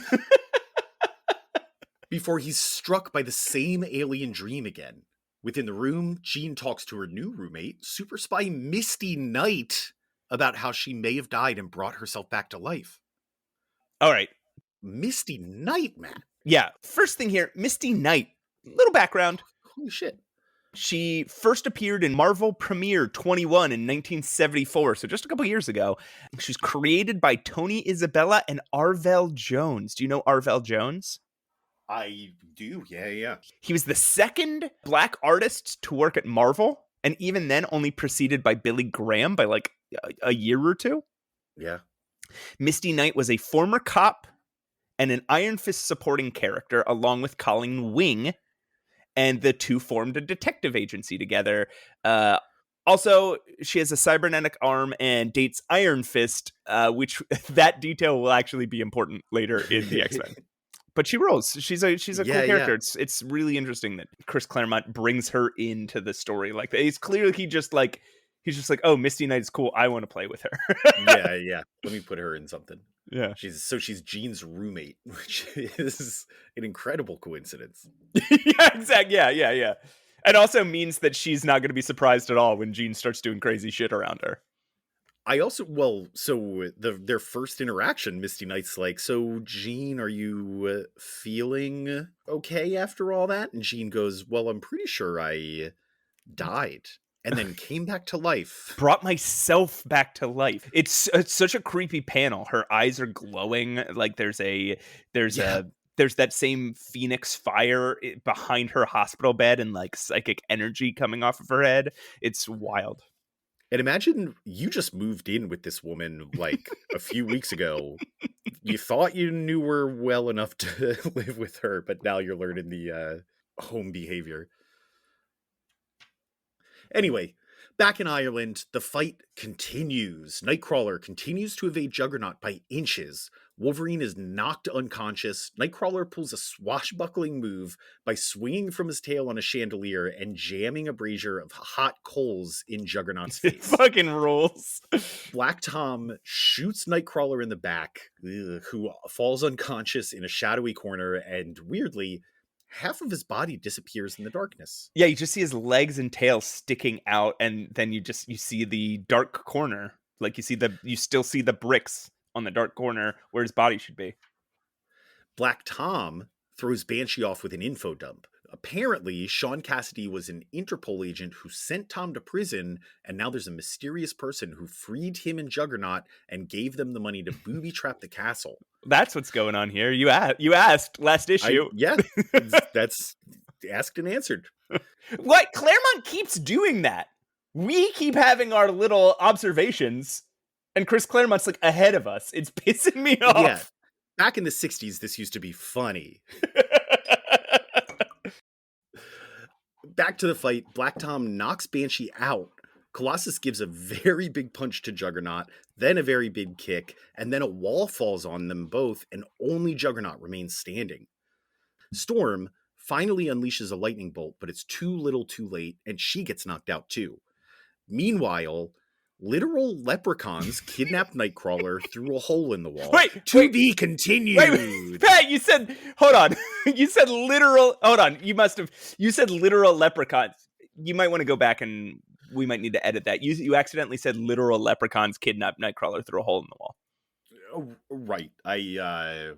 before he's struck by the same alien dream again. Within the room, Jean talks to her new roommate, super spy Misty Knight, about how she may have died and brought herself back to life. All right. Misty Knight, Matt. Yeah. First thing here, Misty Knight. Little background. Holy shit. She first appeared in Marvel Premiere 21 in 1974, so just a couple years ago. She's created by Tony Isabella and Arvell Jones. Do you know Arvell Jones? I do, yeah. He was the second black artist to work at Marvel, and even then only preceded by Billy Graham by like a year or two. Yeah. Misty Knight was a former cop and an Iron Fist supporting character, along with Colleen Wing, and the two formed a detective agency together. Also, she has a cybernetic arm and dates Iron Fist, which that detail will actually be important later in the X-Men. But she rolls. She's a cool character. Yeah. It's really interesting that Chris Claremont brings her into the story like that. It's clearly he's just like, oh, Misty Knight is cool. I want to play with her. Yeah. Let me put her in something. Yeah. She's Jean's roommate, which is an incredible coincidence. Yeah, exactly. Yeah. It also means that she's not going to be surprised at all when Jean starts doing crazy shit around her. Their first interaction, Misty Knight's like, so Jean, are you feeling okay after all that? And Jean goes, well, I'm pretty sure I died and then came back to life. Brought myself back to life. It's such a creepy panel. Her eyes are glowing. Like there's that same phoenix fire behind her hospital bed and like psychic energy coming off of her head. It's wild. And imagine you just moved in with this woman like a few weeks ago. You thought you knew her well enough to live with her, but now you're learning the home behavior. Anyway, back in Ireland, the fight continues. Nightcrawler continues to evade Juggernaut by inches. Wolverine is knocked unconscious. Nightcrawler pulls a swashbuckling move by swinging from his tail on a chandelier and jamming a brazier of hot coals in Juggernaut's face. It fucking rules. Black Tom shoots Nightcrawler in the back, who falls unconscious in a shadowy corner, and weirdly, half of his body disappears in the darkness. Yeah, you just see his legs and tail sticking out, and then you see the dark corner. Like you still see the bricks on the dark corner where his body should be. Black Tom throws Banshee off with an info dump. Apparently, Sean Cassidy was an Interpol agent who sent Tom to prison, and now there's a mysterious person who freed him and Juggernaut and gave them the money to booby trap the castle. That's what's going on here. You asked last issue. That's asked and answered. What? Claremont keeps doing that. We keep having our little observations, and Chris Claremont's like ahead of us. It's pissing me off. Yeah. Back in the 60s, this used to be funny. Back to the fight, Black Tom knocks Banshee out. Colossus gives a very big punch to Juggernaut, then a very big kick, and then a wall falls on them both, and only Juggernaut remains standing. Storm finally unleashes a lightning bolt, but it's too little too late, and she gets knocked out too. Meanwhile, literal leprechauns kidnapped Nightcrawler through a hole in the wall. To be continued. Wait, Pat, you said, hold on. You said literal, hold on. You said literal leprechauns. You might want to go back and we might need to edit that. You accidentally said literal leprechauns kidnapped Nightcrawler through a hole in the wall. Oh, right. I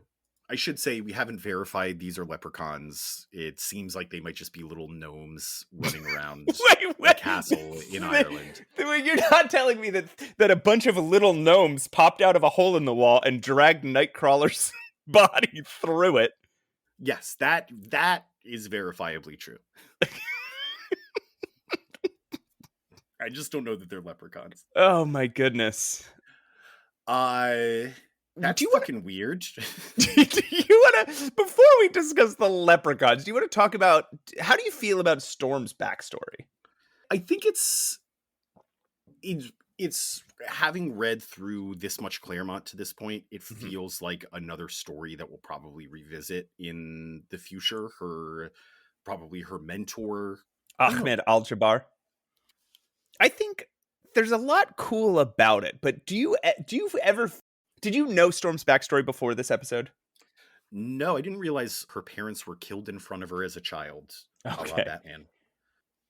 I should say we haven't verified these are leprechauns. It seems like they might just be little gnomes running around the castle in Ireland. You're not telling me that a bunch of little gnomes popped out of a hole in the wall and dragged Nightcrawler's body through it? Yes, that is verifiably true. I just don't know that they're leprechauns. Oh my goodness. That's fucking weird. Do you want to, before we discuss the leprechauns, do you want to talk about, how do you feel about Storm's backstory? I think it's having read through this much Claremont to this point, it feels like another story that we'll probably revisit in the future. Probably her mentor, Ahmed Al-Jabbar. I think there's a lot cool about it, but did you know Storm's backstory before this episode? No, I didn't realize her parents were killed in front of her as a child. Okay. A la Batman.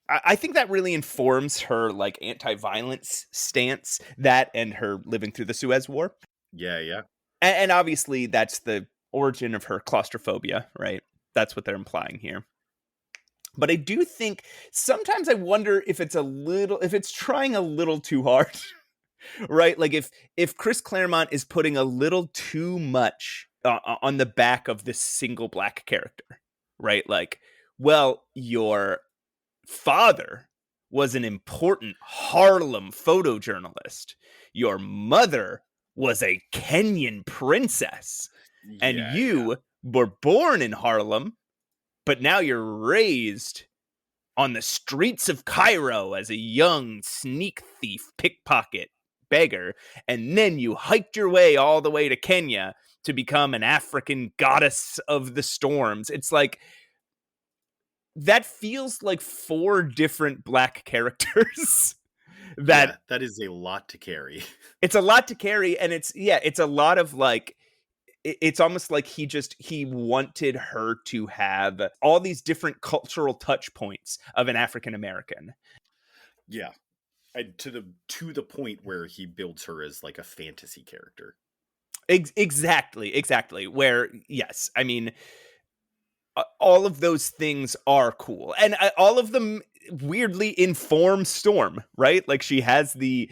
I think that really informs her like anti-violence stance, that and her living through the Suez War. Yeah. And obviously that's the origin of her claustrophobia, right? That's what they're implying here. But I do think sometimes I wonder if it's trying a little too hard, right? Like if Chris Claremont is putting a little too much on the back of this single black character, right? Like, well, your father was an important Harlem photojournalist. Your mother was a Kenyan princess. And you were born in Harlem, but now you're raised on the streets of Cairo as a young sneak thief, pickpocket, beggar, and then you hiked your way all the way to Kenya to become an African goddess of the storms. It's like, that feels like 4 different black characters. That is a lot to carry. It's a lot to carry, and it's a lot of like, it's almost like he wanted her to have all these different cultural touch points of an African American. Yeah. And to the point where he builds her as like a fantasy character. Exactly. Where, yes, I mean, all of those things are cool, and all of them weirdly inform Storm, right? Like, she has the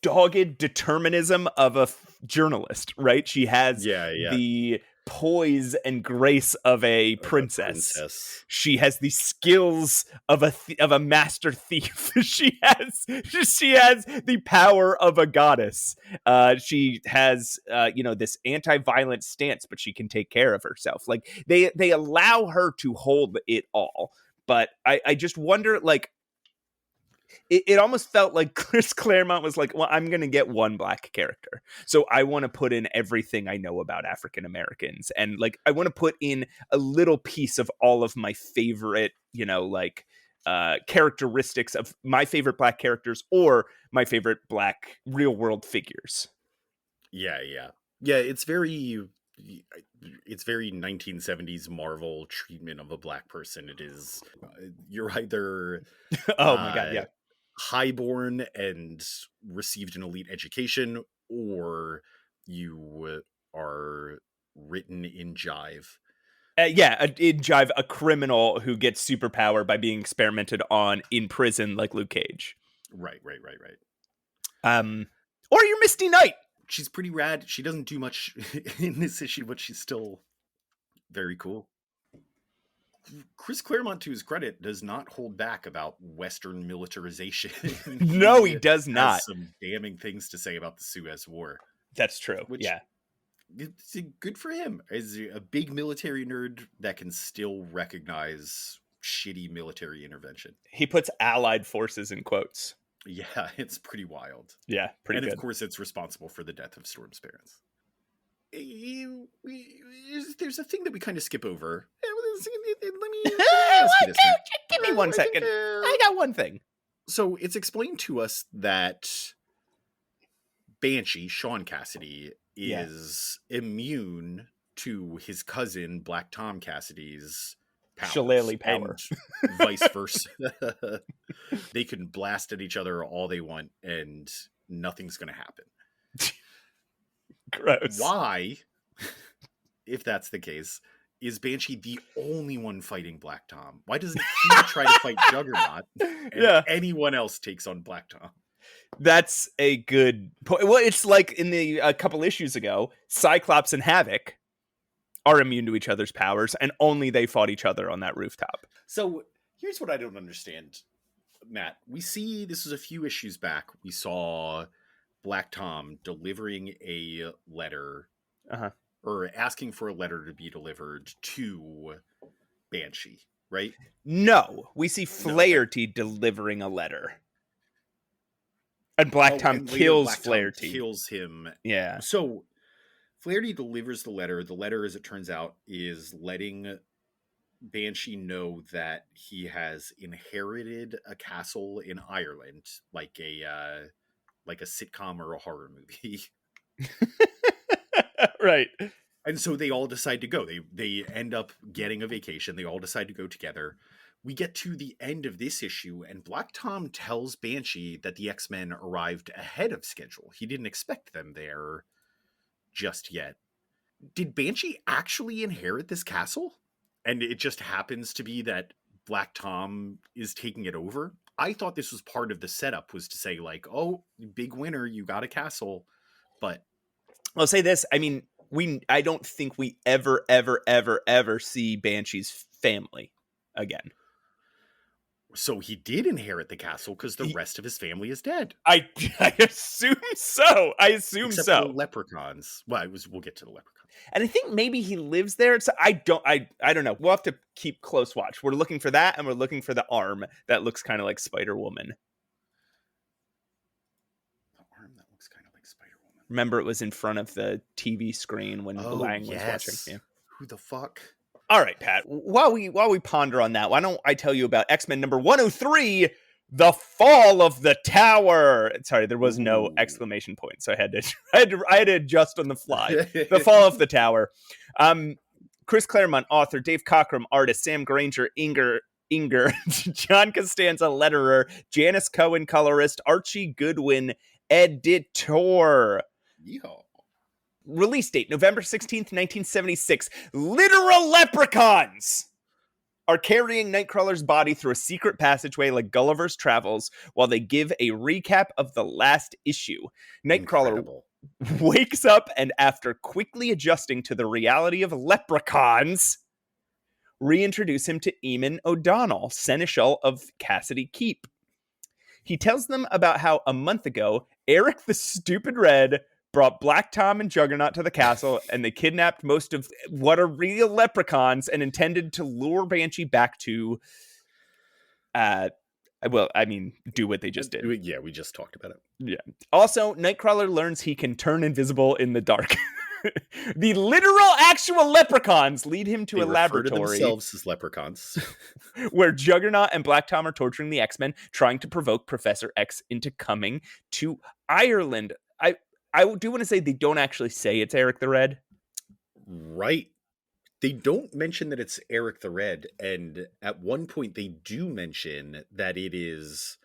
dogged determinism of a journalist, right? She has the poise and grace of a princess. She has the skills of a master thief. She has the power of a goddess. She has this anti-violent stance, but she can take care of herself. Like, they allow her to hold it all. But I just wonder, like, it almost felt like Chris Claremont was like, well, I'm going to get one black character. So I want to put in everything I know about African Americans. And like, I want to put in a little piece of all of my favorite, characteristics of my favorite black characters or my favorite black real world figures. Yeah. It's very 1970s Marvel treatment of a black person. It is, you're either oh my god, yeah, highborn and received an elite education, or you are written in jive. In jive, a criminal who gets superpower by being experimented on in prison, like Luke Cage. Right. Or your Misty Knight. She's pretty rad. She doesn't do much in this issue, but she's still very cool. Chris Claremont, to his credit, does not hold back about Western militarization. No, he does not. Has some damning things to say about the Suez War. That's true. It's good for him. As a big military nerd that can still recognize shitty military intervention. He puts allied forces in quotes. Yeah, it's pretty wild. Yeah, pretty good. And of course, it's responsible for the death of Storm's parents. There's a thing that we kind of skip over. Let me ask you this. Give me 1 second. I got one thing. So it's explained to us that Banshee, Sean Cassidy, is immune to his cousin, Black Tom Cassidy's powers. Shillelagh power. And vice versa. They can blast at each other all they want, and nothing's going to happen. Gross. Why if that's the case, is Banshee the only one fighting Black Tom? Why doesn't he try to fight Juggernaut and anyone else takes on Black Tom? That's a good point. Well, it's like in the a couple issues ago, Cyclops and Havoc are immune to each other's powers, and only they fought each other on that rooftop. So here's what I don't understand, Matt. We see, this was a few issues back, we saw Black Tom delivering a letter, or asking for a letter to be delivered to Banshee, right? No, we see Flaherty delivering a letter. And Black Tom kills Flaherty. Kills him. Yeah. So Flaherty delivers the letter. The letter, as it turns out, is letting Banshee know that he has inherited a castle in Ireland, like a sitcom or a horror movie. Right. And so they all decide to go. They end up getting a vacation. They all decide to go together. We get to the end of this issue, and Black Tom tells Banshee that the X-Men arrived ahead of schedule. He didn't expect them there just yet. Did Banshee actually inherit this castle? And it just happens to be that Black Tom is taking it over? I thought this was part of the setup, was to say, like, oh, big winner, you got a castle. But I'll say this. I mean, I don't think we ever see Banshee's family again. So he did inherit the castle because the rest of his family is dead. I assume so. Except for the Leprechauns. Well, we'll get to the Leprechauns. And I think maybe he lives there. So I don't know. We'll have to keep close watch. We're looking for that, and we're looking for the arm that looks kind of like Spider-Woman. The arm that looks kind of like Spider-Woman. Remember, it was in front of the TV screen when Lang was watching. Yeah. Who the fuck? All right, Pat, while we ponder on that, why don't I tell you about X-Men number 103, The Fall of the Tower. Sorry, there was no exclamation point, so I had to adjust on the fly. The Fall of the Tower. Chris Claremont, author, Dave Cockrums, artist, Sam Granger, Inger, John Costanza, letterer, Janice Cohen, colorist, Archie Goodwin, editor. Yeehaw. Release date, November 16th, 1976. Literal leprechauns are carrying Nightcrawler's body through a secret passageway like Gulliver's Travels while they give a recap of the last issue. Nightcrawler wakes up and, after quickly adjusting to the reality of leprechauns, reintroduce him to Eamon O'Donnell, Seneschal of Cassidy Keep. He tells them about how a month ago, Eric the Stupid Red brought Black Tom and Juggernaut to the castle, and they kidnapped most of what are real leprechauns and intended to lure Banshee back to, do what they just did. Yeah, we just talked about it. Yeah. Also, Nightcrawler learns he can turn invisible in the dark. The literal actual leprechauns lead him to a laboratory. Refer to themselves as leprechauns. Where Juggernaut and Black Tom are torturing the X-Men, trying to provoke Professor X into coming to Ireland. I do want to say they don't actually say it's Eric the Red. Right. They don't mention that it's Eric the Red. And at one point they do mention that it is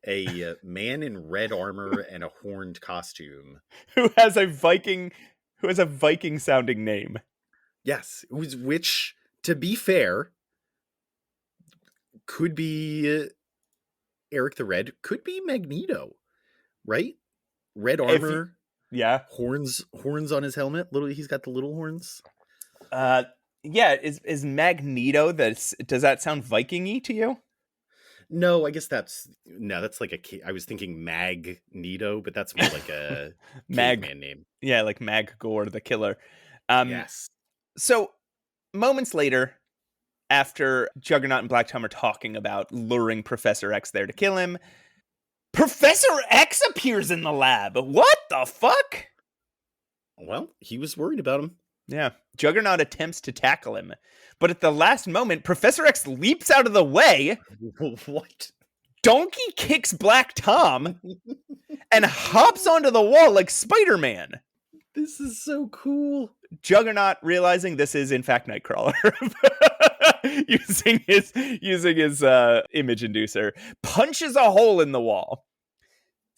a man in red armor and a horned costume. Who has a Viking sounding name. Yes. Which, to be fair, could be Eric the Red. Could be Magneto. Right? Red armor. Yeah, horns on his helmet. He's got the little horns. Yeah. Is Magneto? Does that sound Viking-y to you? No, I guess that's like I was thinking Magneto, but that's more like a caveman name. Yeah, like Mag Gore the Killer. Yes. So moments later, after Juggernaut and Black Tom are talking about luring Professor X there to kill him, Professor X appears in the lab. What the fuck? Well, he was worried about him. Yeah. Juggernaut attempts to tackle him, but at the last moment, Professor X leaps out of the way. What? Donkey kicks Black Tom and hops onto the wall like Spider-Man. This is so cool. Juggernaut, realizing this is in fact Nightcrawler, using his image inducer, punches a hole in the wall.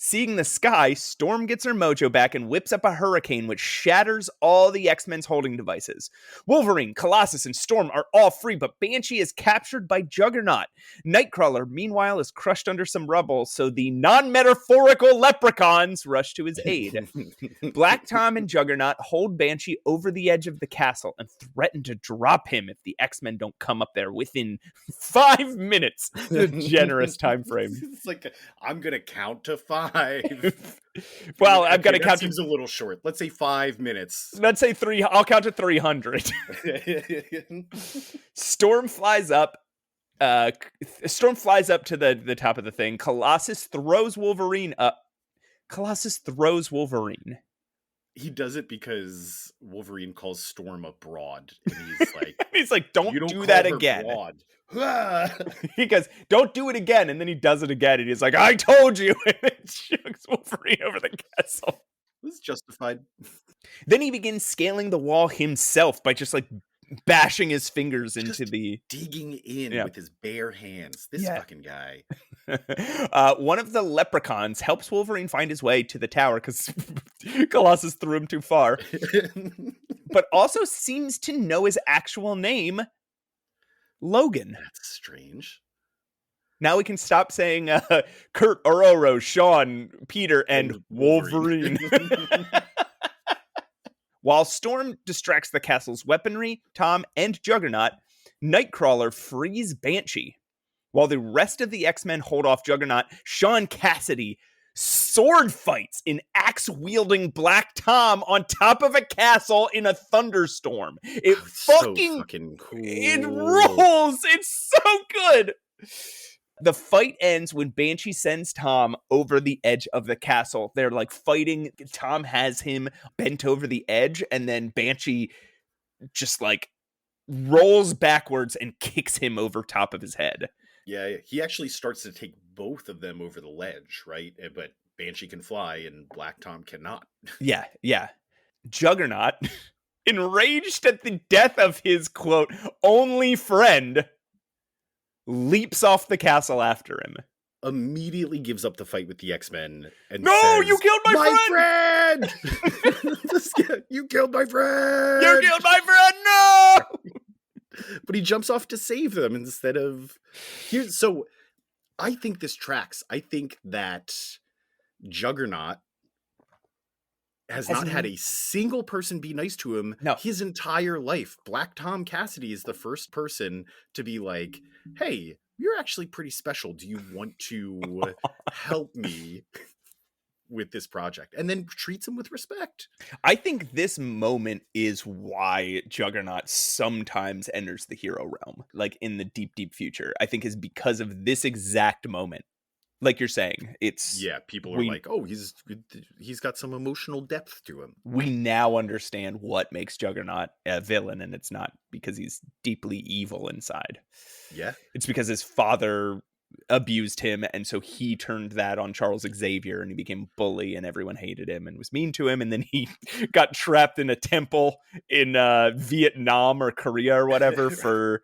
Seeing the sky, Storm gets her mojo back and whips up a hurricane which shatters all the X-Men's holding devices. Wolverine, Colossus, and Storm are all free, but Banshee is captured by Juggernaut. Nightcrawler, meanwhile, is crushed under some rubble, so the non-metaphorical Leprechauns rush to his aid. Black Tom and Juggernaut hold Banshee over the edge of the castle and threaten to drop him if the X-Men don't come up there within 5 minutes. A generous time frame. It's like, I'm going to count to 5. Well, I've got to that count. Seems a little short. Let's say 5 minutes. Let's say 3. I'll count to 300. Storm flies up. Storm flies up to the top of the thing. Colossus throws Wolverine up. He does it because Wolverine calls Storm a broad, and he's like, don't you don't do call that her again. Broad. He goes, don't do it again, and then he does it again, and he's like, I told you, and then chucks Wolverine over the castle. This is justified. Then he begins scaling the wall himself by just like bashing his fingers into the digging in with his bare hands. This fucking guy. One of the Leprechauns helps Wolverine find his way to the tower because Colossus threw him too far, but also seems to know his actual name, Logan. That's strange. Now we can stop saying Kurt, Ororo, Sean, Peter, and Wolverine. While Storm distracts the castle's weaponry, Tom and Juggernaut, Nightcrawler frees Banshee. While the rest of the X-Men hold off Juggernaut, Sean Cassidy sword fights in axe-wielding Black Tom on top of a castle in a thunderstorm. It fucking cool. It rules. It's so good. The fight ends when Banshee sends Tom over the edge of the castle. They're like fighting. Tom has him bent over the edge, and then Banshee just like rolls backwards and kicks him over top of his head. Yeah, he actually starts to take both of them over the ledge, right? But Banshee can fly and Black Tom cannot. Yeah. Juggernaut, enraged at the death of his, quote, only friend, leaps off the castle after him. Immediately gives up the fight with the X-Men and no, says, you killed my friend! You killed my friend! You killed my friend! No! But he jumps off to save them instead of... So I think this tracks. I think that Juggernaut has not had a single person be nice to him his entire life. Black Tom Cassidy is the first person to be like, hey, you're actually pretty special. Do you want to help me with this project? And then treats him with respect. I think this moment is why Juggernaut sometimes enters the hero realm, like in the deep, deep future. I think is because of this exact moment. Like you're saying, it's... Yeah, people are like, oh, he's got some emotional depth to him. We now understand what makes Juggernaut a villain, and it's not because he's deeply evil inside. Yeah. It's because his father abused him, and so he turned that on Charles Xavier, and he became a bully, and everyone hated him and was mean to him, and then he got trapped in a temple in Vietnam or Korea or whatever for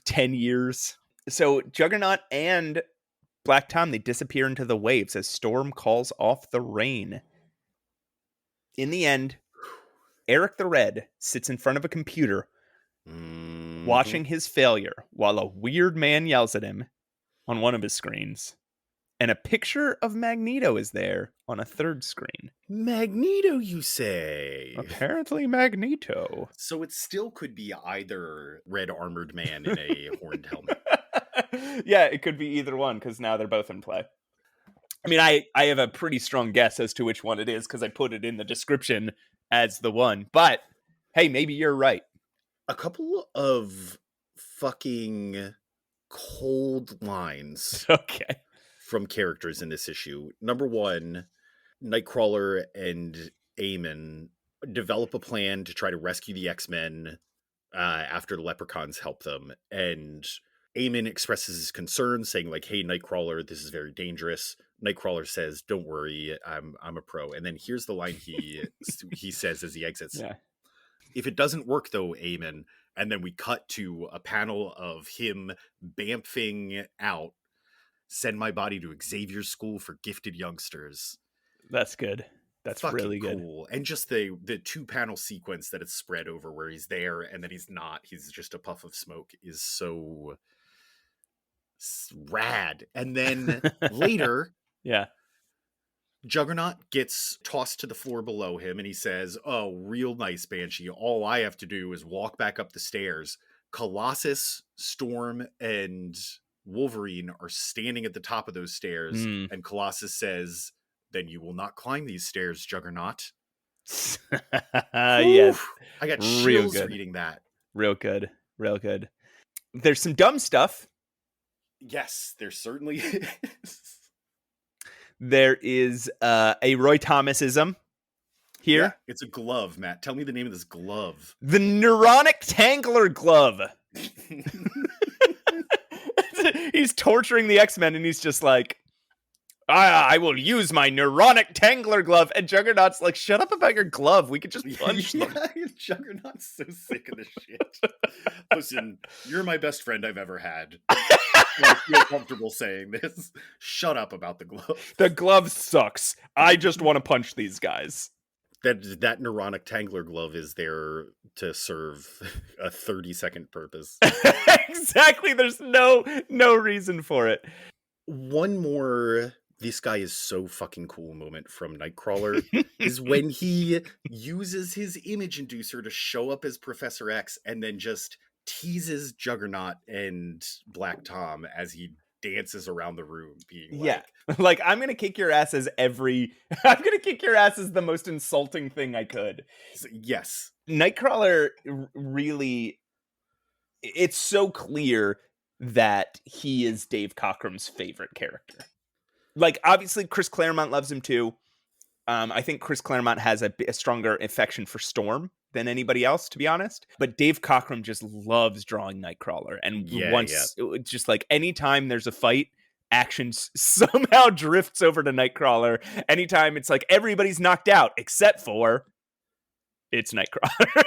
10 years. So Juggernaut and Black Tom, they disappear into the waves as Storm calls off the rain. In the end, Eric the Red sits in front of a computer watching his failure while a weird man yells at him on one of his screens. And a picture of Magneto is there on a third screen. Magneto, you say? Apparently Magneto. So it still could be either red armored man in a horned helmet. Yeah, it could be either one because now they're both in play. I mean, I have a pretty strong guess as to which one it is because I put it in the description as the one. But hey, maybe you're right. A couple of fucking cold lines from characters in this issue. Number one, Nightcrawler and Eamon develop a plan to try to rescue the X-Men after the Leprechauns help them. And Eamon expresses his concern, saying like, hey, Nightcrawler, this is very dangerous. Nightcrawler says, don't worry, I'm a pro. And then here's the line he says as he exits. Yeah. If it doesn't work, though, Eamon, and then we cut to a panel of him bamfing out, Send my body to Xavier's School for Gifted Youngsters. That's good. That's Fucking really good. cool. And just the 2-panel sequence that it's spread over where he's there and then he's not. He's just a puff of smoke is so rad. And then later, yeah, Juggernaut gets tossed to the floor below him and he says, "Oh, real nice, Banshee. All I have to do is walk back up the stairs." Colossus, Storm, and Wolverine are standing at the top of those stairs. And Colossus says, "Then you will not climb these stairs, Juggernaut." Yes. I got Real chills good. reading that. Real good. Real good. There's some dumb stuff. Yes, there certainly is. There is a Roy Thomasism here. Yeah, it's a glove, Matt. Tell me the name of this glove. The Neuronic Tangler Glove. He's torturing the X-Men and he's just like, I will use my Neuronic Tangler Glove. And Juggernaut's like, shut up about your glove. We could just punch them. Juggernaut's so sick of this shit. Listen, you're my best friend I've ever had. I feel comfortable saying this. Shut up about the glove. The glove sucks. I just want to punch these guys. That Neuronic Tangler Glove is there to serve a 30-second purpose. Exactly. There's no reason for it. One more "this guy is so fucking cool" moment from Nightcrawler is when he uses his image inducer to show up as Professor X and then just teases Juggernaut and Black Tom as he dances around the room being like I'm gonna kick your ass as I'm gonna kick your ass as the most insulting thing I could. Yes. Nightcrawler really, it's so clear that he is Dave Cockrum's favorite character. Like, obviously Chris Claremont loves him too. I think Chris Claremont has a stronger affection for Storm than anybody else, to be honest. But Dave Cockrum just loves drawing Nightcrawler. And just like anytime there's a fight, action somehow drifts over to Nightcrawler. Anytime it's like everybody's knocked out except for it's Nightcrawler.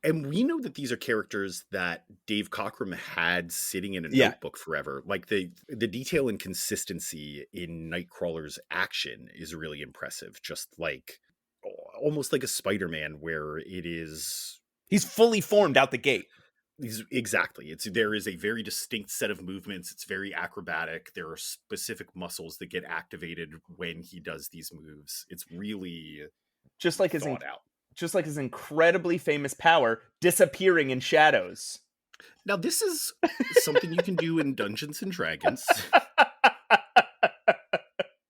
And we know that these are characters that Dave Cockrum had sitting in a notebook forever. Like the detail and consistency in Nightcrawler's action is really impressive. Just like almost like a Spider-Man where it is... He's fully formed out the gate. Exactly. There is a very distinct set of movements. It's very acrobatic. There are specific muscles that get activated when he does these moves. It's really just like his thought out. Just like his incredibly famous power, disappearing in shadows. Now, this is something you can do in Dungeons and Dragons.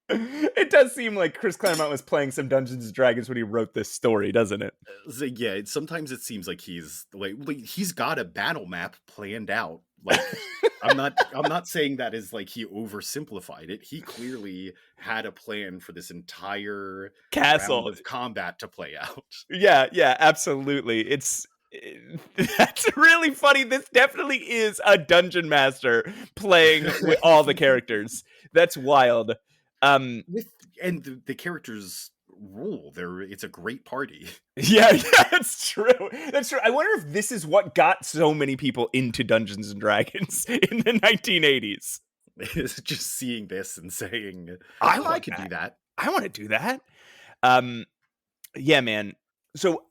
It does seem like Chris Claremont was playing some Dungeons and Dragons when he wrote this story, doesn't it? So, yeah, sometimes it seems like he's got a battle map planned out. Like, I'm not saying that is like he oversimplified it. He clearly had a plan for this entire castle round of combat to play out. Yeah, absolutely. That's really funny. This definitely is a dungeon master playing with all the characters. That's wild. The characters rule. It's a great party. Yeah, that's true. That's true. I wonder if this is what got so many people into Dungeons and Dragons in the 1980s. It's just seeing this and saying, I could do that. I want to do that. Yeah, man. So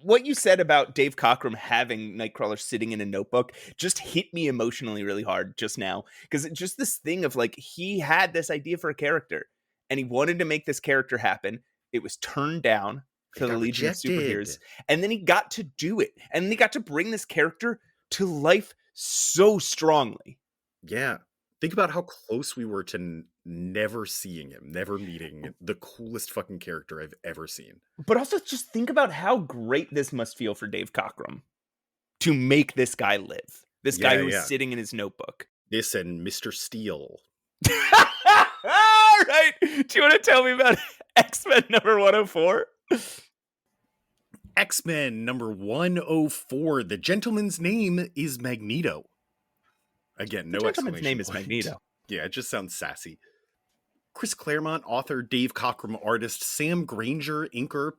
what you said about Dave Cockrum having Nightcrawler sitting in a notebook just hit me emotionally really hard just now. Because it's just this thing of like, he had this idea for a character and he wanted to make this character happen. It was turned down to the Legion of Superheroes. And then he got to do it. And he got to bring this character to life so strongly. Yeah. Think about how close we were to never seeing him, never meeting the coolest fucking character I've ever seen. But also just think about how great this must feel for Dave Cockrum to make this guy live. This guy who's sitting in his notebook. This and Mr. Steel. All right. Do you want to tell me about X-Men number 104? X-Men number 104. The gentleman's name is Magneto. Again, no exclamation point. Name is Magneto. Yeah, it just sounds sassy. Chris Claremont, author, Dave Cockrum, artist, Sam Granger, inker,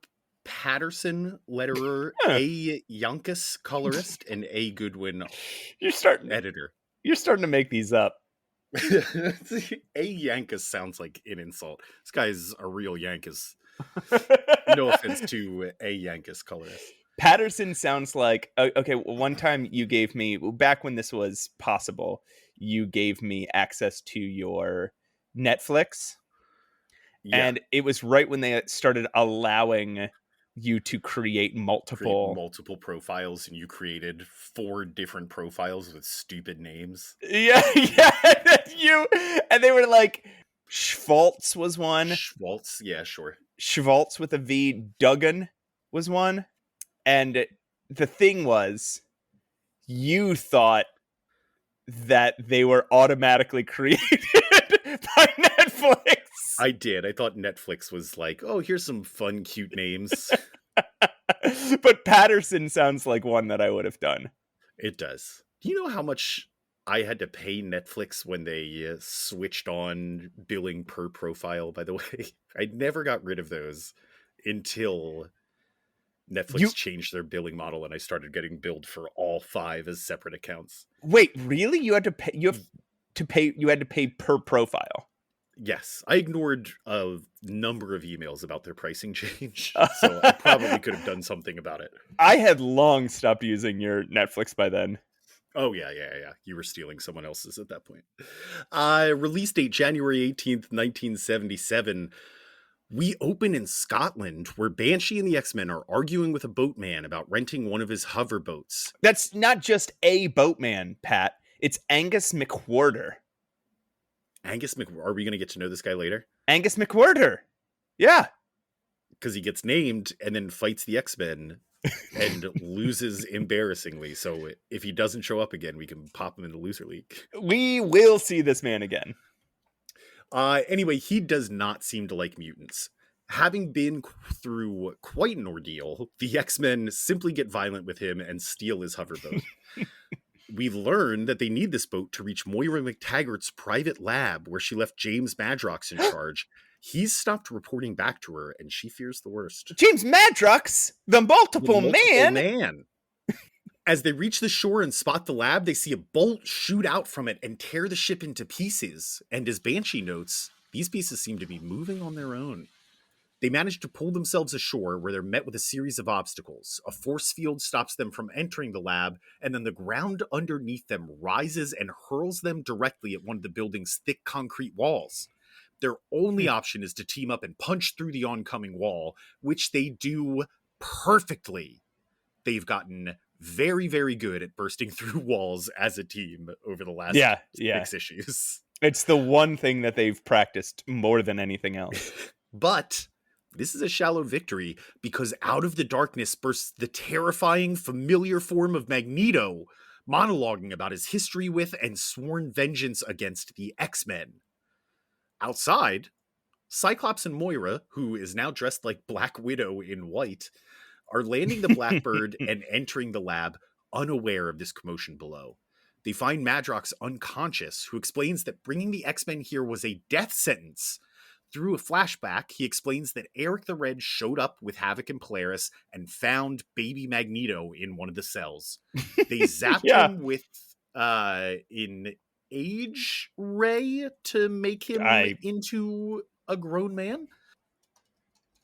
Patterson, letterer, A. Yanchus, colorist, and A. Goodwin, editor. You're starting to make these up. A Yankus sounds like an insult. This guy's a real Yankus. No offense to A Yankus colorist. Patterson sounds like okay. One time you gave me, back when this was possible, you gave me access to your Netflix, Yeah, and it was right when they started allowing you to create multiple profiles, and you created 4 different profiles with stupid names. Yeah, and they were like, Schvaltz was one. Schmaltz, yeah, sure. Schvaltz with a V. Duggan was one. And the thing was, you thought that they were automatically created by Netflix. I did. I thought Netflix was like, oh, here's some fun, cute names. But Patterson sounds like one that I would have done. It does. Do you know how much I had to pay Netflix when they switched on billing per profile, by the way? I never got rid of those until Netflix changed their billing model and I started getting billed for all 5 as separate accounts. Wait, really? You had to pay you had to pay per profile. Yes, I ignored a number of emails about their pricing change, so I probably could have done something about it. I had long stopped using your Netflix by then. Oh, yeah. You were stealing someone else's at that point. Release date, January 18th, 1977. We open in Scotland, where Banshee and the X-Men are arguing with a boatman about renting one of his hoverboats. That's not just a boatman, Pat. It's Angus MacWhirter. Are we going to get to know this guy later? Angus MacWhirter. Yeah. Because he gets named and then fights the X-Men and loses embarrassingly. So if he doesn't show up again, we can pop him in the loser league. We will see this man again. Anyway, he does not seem to like mutants. Having been through quite an ordeal, the X-Men simply get violent with him and steal his hoverboat. We've learned that they need this boat to reach Moira McTaggart's private lab, where she left James Madrox in charge. He's stopped reporting back to her, and she fears the worst. James Madrox, the multiple man. As they reach the shore and spot the lab, they see a bolt shoot out from it and tear the ship into pieces. And as Banshee notes, these pieces seem to be moving on their own. They manage to pull themselves ashore, where they're met with a series of obstacles. A force field stops them from entering the lab, and then the ground underneath them rises and hurls them directly at one of the building's thick concrete walls. Their only option is to team up and punch through the oncoming wall, which they do perfectly. They've gotten very, very good at bursting through walls as a team over the last 6 issues. It's the one thing that they've practiced more than anything else. But this is a shallow victory, because out of the darkness bursts the terrifying, familiar form of Magneto, monologuing about his history with and sworn vengeance against the X-Men. Outside, Cyclops and Moira, who is now dressed like Black Widow in white, are landing the Blackbird and entering the lab, unaware of this commotion below. They find Madrox unconscious, who explains that bringing the X-Men here was a death sentence. Through a flashback, he explains that Eric the Red showed up with Havoc and Polaris and found baby Magneto in one of the cells. They zapped him with an age ray to make him into a grown man.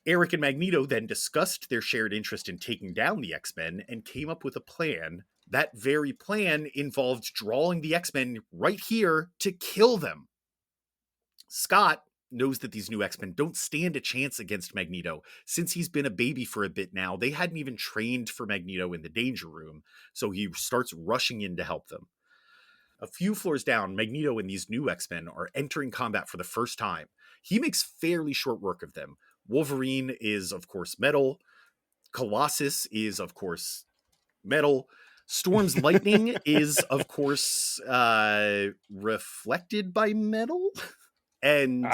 Eric and Magneto then discussed their shared interest in taking down the X-Men and came up with a plan. That very plan involved drawing the X-Men right here to kill them. Scott knows that these new X-Men don't stand a chance against Magneto. Since he's been a baby for a bit now, they hadn't even trained for Magneto in the Danger Room, so he starts rushing in to help them. A few floors down, Magneto and these new X-Men are entering combat for the first time. He makes fairly short work of them. Wolverine is, of course, metal. Colossus is, of course, metal. Storm's lightning is, of course, reflected by metal. And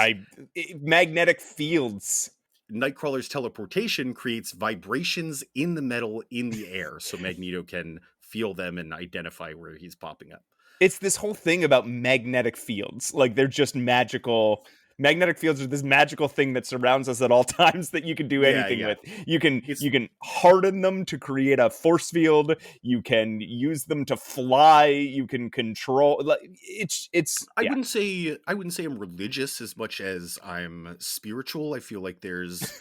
magnetic fields. Nightcrawler's teleportation creates vibrations in the metal in the air, so Magneto can feel them and identify where he's popping up. It's this whole thing about magnetic fields. Like, they're just magical Magnetic fields are this magical thing that surrounds us at all times that you can do anything with. You can harden them to create a force field. You can use them to fly. You can control. It's. I wouldn't say I'm religious as much as I'm spiritual. I feel like there's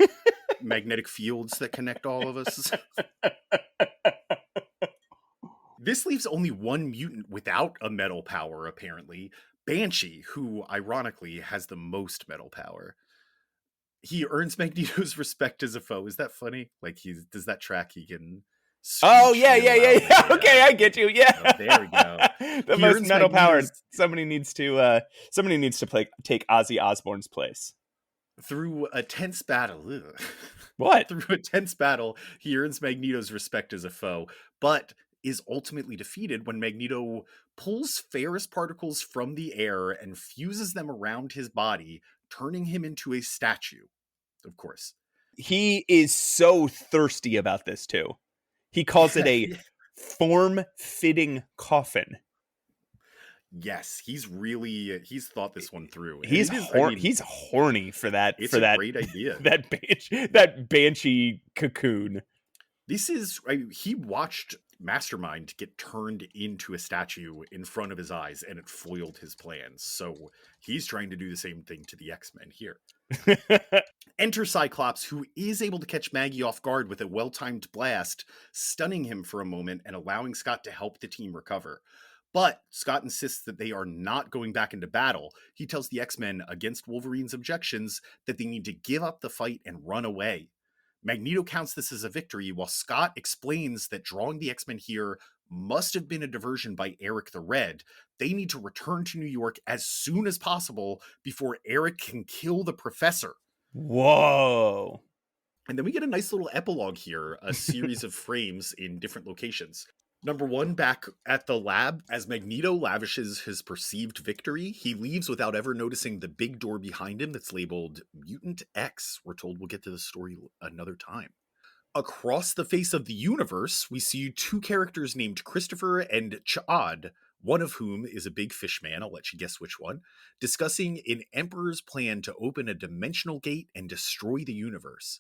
magnetic fields that connect all of us. This leaves only one mutant without a metal power, apparently. Banshee, who ironically has the most metal power. He earns Magneto's respect as a foe. Is that funny? Like does that track he can Oh yeah. Okay, I get you. Yeah. Oh, there we go. The most metal power. Somebody needs to take Ozzy Osbourne's place. Through a tense battle. What? Through a tense battle, he earns Magneto's respect as a foe, but is ultimately defeated when Magneto pulls Ferris particles from the air and fuses them around his body, turning him into a statue. Of course. He is so thirsty about this too. He calls it a form-fitting coffin. Yes, he's thought this one through. He's horny for that. It's a great idea. that Banshee cocoon. He watched Mastermind get turned into a statue in front of his eyes, and it foiled his plans. So he's trying to do the same thing to the X-Men here. Enter Cyclops, who is able to catch Maggie off guard with a well-timed blast, stunning him for a moment and allowing Scott to help the team recover. But Scott insists that they are not going back into battle. He tells the X-Men, against Wolverine's objections, that they need to give up the fight and run away. Magneto counts this as a victory, while Scott explains that drawing the X-Men here must have been a diversion by Eric the Red. They need to return to New York as soon as possible before Eric can kill the professor. Whoa. And then we get a nice little epilogue here, a series of frames in different locations. Number one, back at the lab, as Magneto lavishes his perceived victory, he leaves without ever noticing the big door behind him that's labeled Mutant X. We're told we'll get to the story another time. Across the face of the universe, we see two characters named Christopher and Ch'ad, one of whom is a big fish man, I'll let you guess which one, discussing an Emperor's plan to open a dimensional gate and destroy the universe.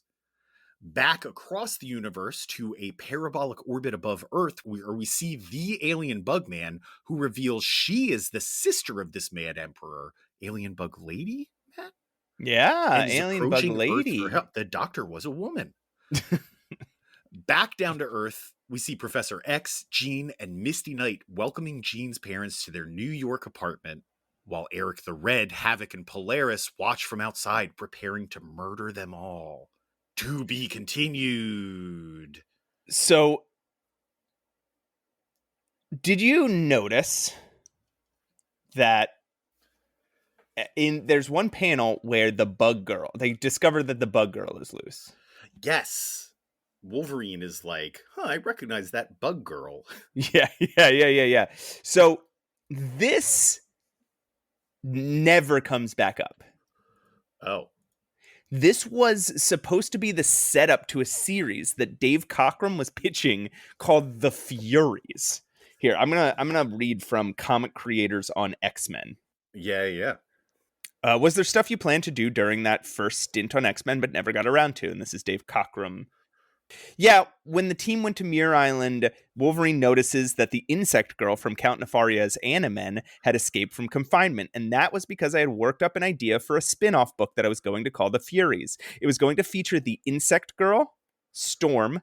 Back across the universe to a parabolic orbit above Earth, where we see the alien Bugman, who reveals she is the sister of this mad Emperor. Alien Bug Lady, Matt? Yeah, Alien Bug Lady. The Doctor was a woman. Back down to Earth, we see Professor X, Jean, and Misty Knight welcoming Jean's parents to their New York apartment, while Eric the Red, Havoc, and Polaris watch from outside, preparing to murder them all. To be continued. So, did you notice that there's one panel where they discover that the Bug Girl is loose? Yes. Wolverine is like, I recognize that Bug Girl. Yeah. So, this never comes back up. Oh. This was supposed to be the setup to a series that Dave Cockrums was pitching called The Furies. Here, I'm gonna read from comic creators on X-Men. Yeah. Was there stuff you planned to do during that first stint on X-Men but never got around to? And this is Dave Cockrums. Yeah, when the team went to Muir Island, Wolverine notices that the insect girl from Count Nefaria's Animen had escaped from confinement, and that was because I had worked up an idea for a spin-off book that I was going to call The Furies. It was going to feature the insect girl, Storm,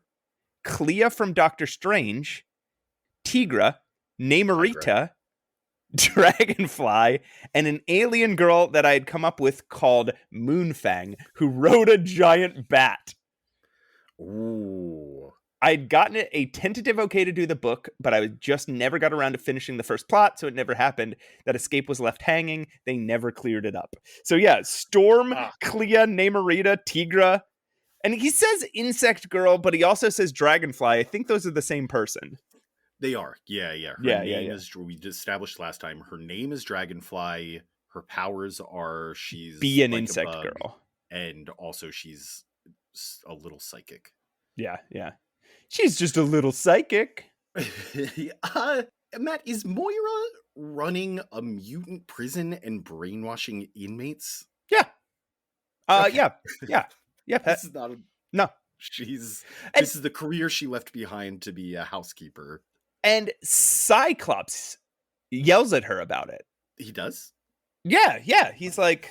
Clea from Doctor Strange, Tigra, Namorita, Dragonfly, and an alien girl that I had come up with called Moonfang, who rode a giant bat. Ooh. I'd gotten a tentative okay to do the book, but I just never got around to finishing the first plot, so it never happened. That escape was left hanging. They never cleared it up. So yeah, Storm, Clea, Namorita, Tigra. And he says insect girl, but he also says dragonfly. I think those are the same person. They are. Yeah. Her name is, we established last time, her name is Dragonfly. Her powers are be an like insect girl. And also she's a little psychic. Yeah. She's just a little psychic. Matt, is Moira running a mutant prison and brainwashing inmates? Yeah. Yeah. Pet. This is not a... No. This And- is the career she left behind to be a housekeeper. And Cyclops yells at her about it. He does? Yeah. He's like,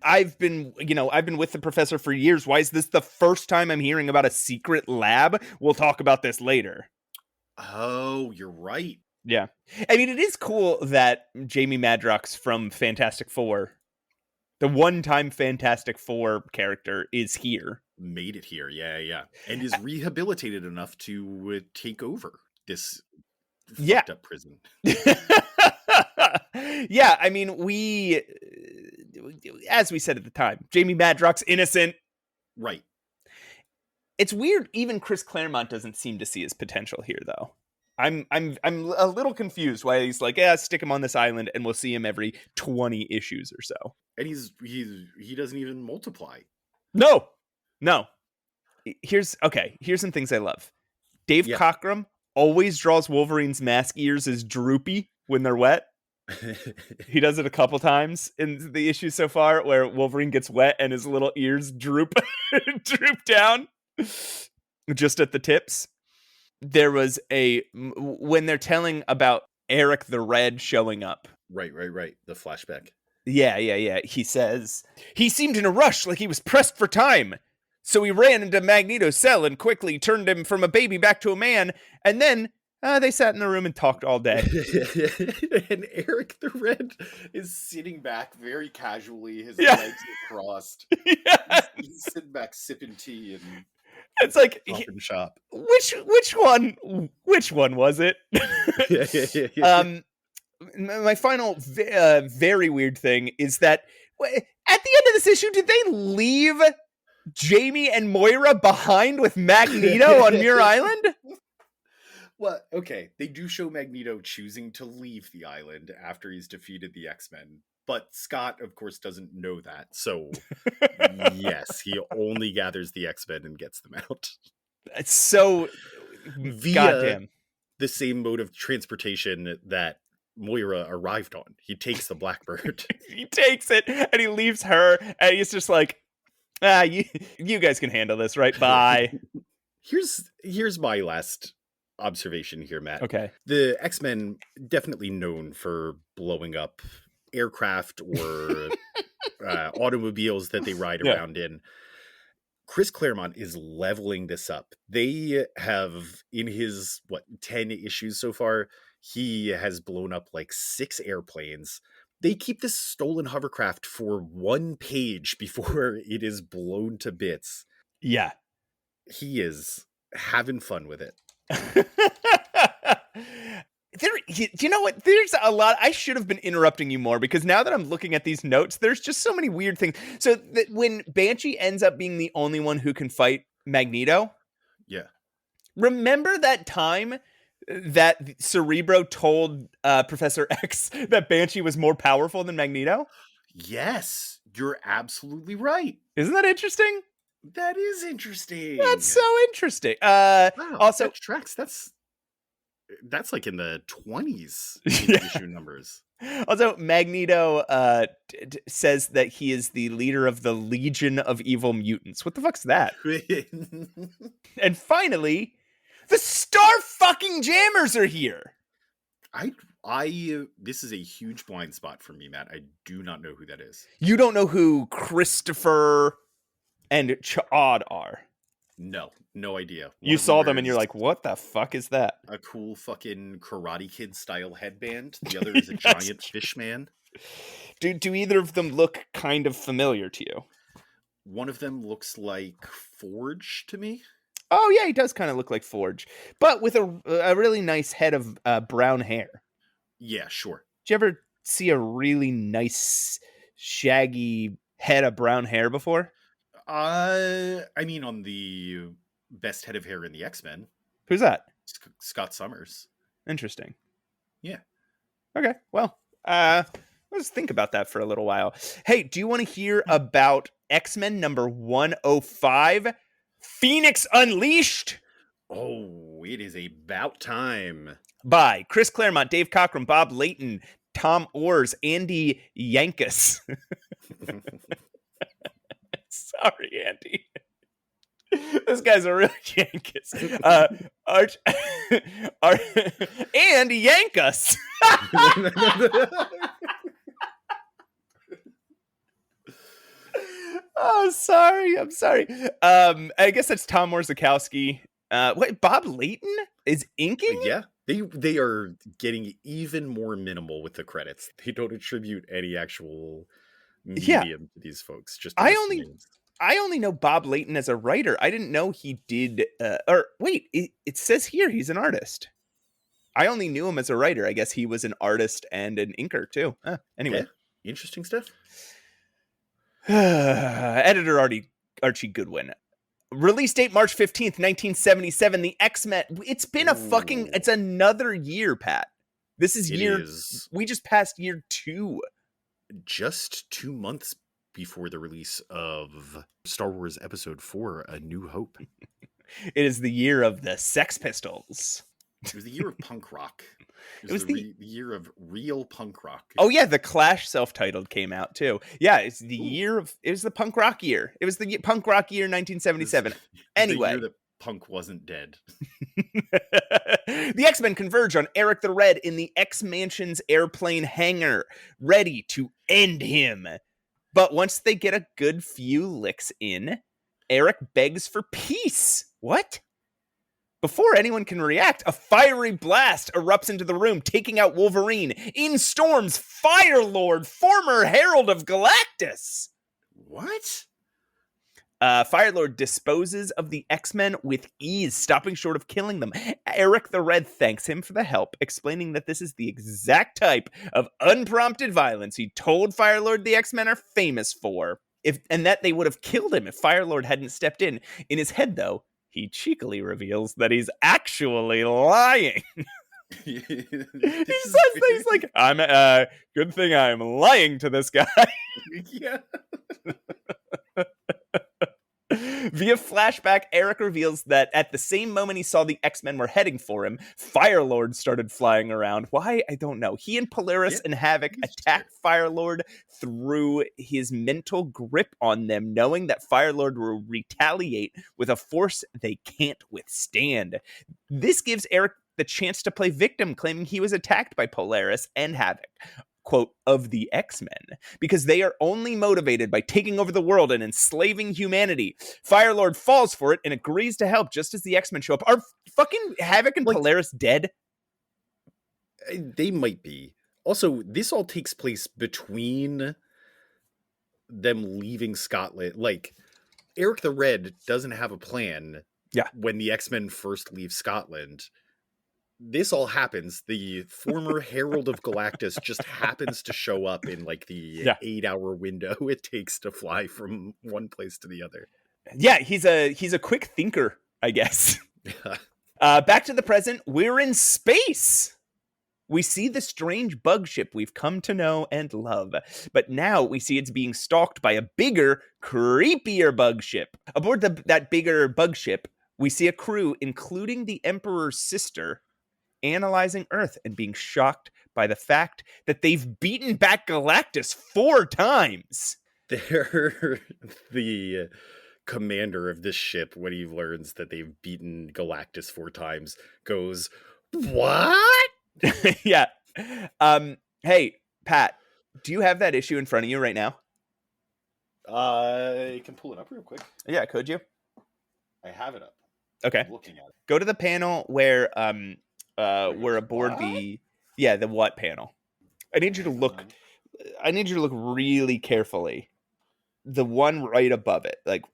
I've been with the professor for years. Why is this the first time I'm hearing about a secret lab? We'll talk about this later. Oh, you're right. Yeah. I mean, it is cool that Jamie Madrox from Fantastic Four, the one-time Fantastic Four character, is here. Made it here, yeah. And is rehabilitated enough to take over this fucked up prison. Yeah, I mean, as we said at the time, Jamie Madrox, innocent. Right. It's weird, even Chris Claremont doesn't seem to see his potential here, though. I'm a little confused why he's like, yeah, stick him on this island and we'll see him every 20 issues or so. And he doesn't even multiply. No. Here's some things I love. Dave Cockrum always draws Wolverine's mask ears as droopy when they're wet. He does it a couple times in the issue so far where Wolverine gets wet and his little ears droop down just at the tips. There was when they're telling about Eric the Red showing up. Right. The flashback. Yeah. He says, he seemed in a rush, like he was pressed for time. So he ran into Magneto's cell and quickly turned him from a baby back to a man. And then they sat in the room and talked all day. And Eric the Red is sitting back very casually, his legs are crossed. Yeah. He's sitting back sipping tea and it's like coffin shop. Which one was it? Yeah. My final very weird thing is that at the end of this issue, did they leave Jamie and Moira behind with Magneto on Muir Island? Well, okay, they do show Magneto choosing to leave the island after he's defeated the X-Men, but Scott, of course, doesn't know that, so yes, he only gathers the X-Men and gets them out. It's so goddamn the same mode of transportation that Moira arrived on. He takes the Blackbird. He takes it, and he leaves her, and he's just like, you guys can handle this, right? Bye. Here's my last observation here, Matt. Okay. The X-Men definitely known for blowing up aircraft or automobiles that they ride around in. Chris Claremont is leveling this up. They have, in his 10 issues so far, he has blown up like 6 airplanes. They keep this stolen hovercraft for 1 page before it is blown to bits. Yeah. He is having fun with it. You know what? There's a lot. I should have been interrupting you more because now that I'm looking at these notes, there's just so many weird things. So when Banshee ends up being the only one who can fight Magneto. Yeah. Remember that time that Cerebro told Professor X that Banshee was more powerful than Magneto? Yes, you're absolutely right. Isn't that interesting? That is interesting. That's so interesting. Wow, Also, that tracks. That's like in the 20s issue numbers. Also, Magneto says that he is the leader of the Legion of Evil Mutants. What the fuck's that? And finally, the STARJAMMERS are here. This is a huge blind spot for me, Matt. I do not know who that is. You don't know who Christopher and Ch'od are. No idea. You saw them and you're like, what the fuck is that? A cool fucking Karate Kid style headband. The other is a giant fish man. Do either of them look kind of familiar to you? One of them looks like Forge to me. Oh yeah, he does kind of look like Forge, but with a really nice head of brown hair. Yeah, sure. Did you ever see a really nice shaggy head of brown hair before? I mean, on the best head of hair in the X-Men. Who's that? Scott Summers. Interesting. Yeah. Okay, well, let's think about that for a little while. Hey, do you want to hear about X-Men number 105, Phoenix Unleashed? Oh, it is about time. By Chris Claremont, Dave Cockrums, Bob Layton, Tom Orrs, Andy Yanchus. Sorry, Andy. This guy's a real Yankus. And Yankus. Oh, sorry. I'm sorry. I guess that's Tom Morzakowski. Wait, Bob Layton is inking? Yeah, they are getting even more minimal with the credits. They don't attribute any actual medium to these folks. Just I only know Bob Layton as a writer. I didn't know he did. It says here he's an artist. I only knew him as a writer. I guess he was an artist and an inker too. Anyway, interesting stuff. Editor Archie Goodwin. Release date March 15th, 1977. The X-Men. It's been it's another year, Pat. This is we just passed year 2. Just 2 months before the release of Star Wars Episode 4, A New Hope. It is the year of the Sex Pistols. It was the year of punk rock. It was the year of real punk rock. Oh yeah, the Clash self-titled came out too. Yeah, it's the it was the punk rock year. It was the punk rock year 1977. Anyway, the year that punk wasn't dead. The X-Men converge on Eric the Red in the X-Mansion's airplane hangar, ready to end him. But once they get a good few licks in, Eric begs for peace. What? Before anyone can react, a fiery blast erupts into the room, taking out Wolverine. In storms Firelord, former Herald of Galactus. What? Firelord disposes of the X-Men with ease, stopping short of killing them. Eric the Red thanks him for the help, explaining that this is the exact type of unprompted violence he told Firelord the X-Men are famous for, and that they would have killed him if Firelord hadn't stepped in. In his head, though, he cheekily reveals that he's actually lying. He says things like, "I'm good thing I'm lying to this guy." Yeah. Via flashback, Eric reveals that at the same moment he saw the X-Men were heading for him, Firelord started flying around. Why? I don't know. He and Polaris and Havoc attack Firelord through his mental grip on them, knowing that Firelord will retaliate with a force they can't withstand. This gives Eric the chance to play victim, claiming he was attacked by Polaris and Havoc, quote, of the X-Men, because they are only motivated by taking over the world and enslaving humanity. Firelord falls for it and agrees to help just as the X-Men show up. Are fucking Havoc and Polaris dead? They might be. Also, this all takes place between them leaving Scotland. Like, Eric the Red doesn't have a plan when the X-Men first leave Scotland. This all happens. The former Herald of Galactus just happens to show up in like the 8-hour window it takes to fly from one place to the other. Yeah, he's a quick thinker, I guess. Back to the present, we're in space. We see the strange bug ship we've come to know and love, but now we see it's being stalked by a bigger, creepier bug ship. Aboard that bigger bug ship, we see a crew, including the Emperor's sister, analyzing Earth and being shocked by the fact that they've beaten back Galactus 4 times. They're the commander of this ship, when he learns that they've beaten Galactus 4 times, goes, "What?" Yeah. Hey, Pat, do you have that issue in front of you right now? I can pull it up real quick. Yeah, could you? I have it up. Okay. I'm looking at it. Go to the panel where we're aboard the what panel. I need you to look really carefully. The one right above it, like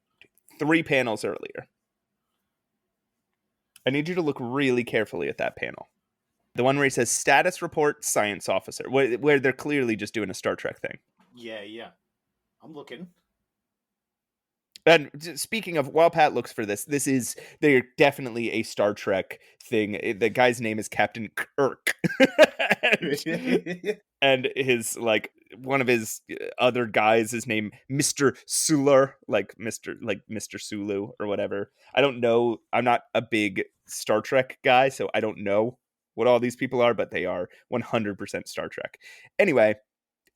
3 panels earlier. I need you to look really carefully at that panel. The one where he says status report science officer, where they're clearly just doing a Star Trek thing. Yeah. I'm looking. And speaking of, while Pat looks for they're definitely a Star Trek thing. The guy's name is Captain Kirk. and his, like, one of his other guys is named Mr. Suler, like Mr. Sulu or whatever. I don't know. I'm not a big Star Trek guy, so I don't know what all these people are, but they are 100% Star Trek. Anyway,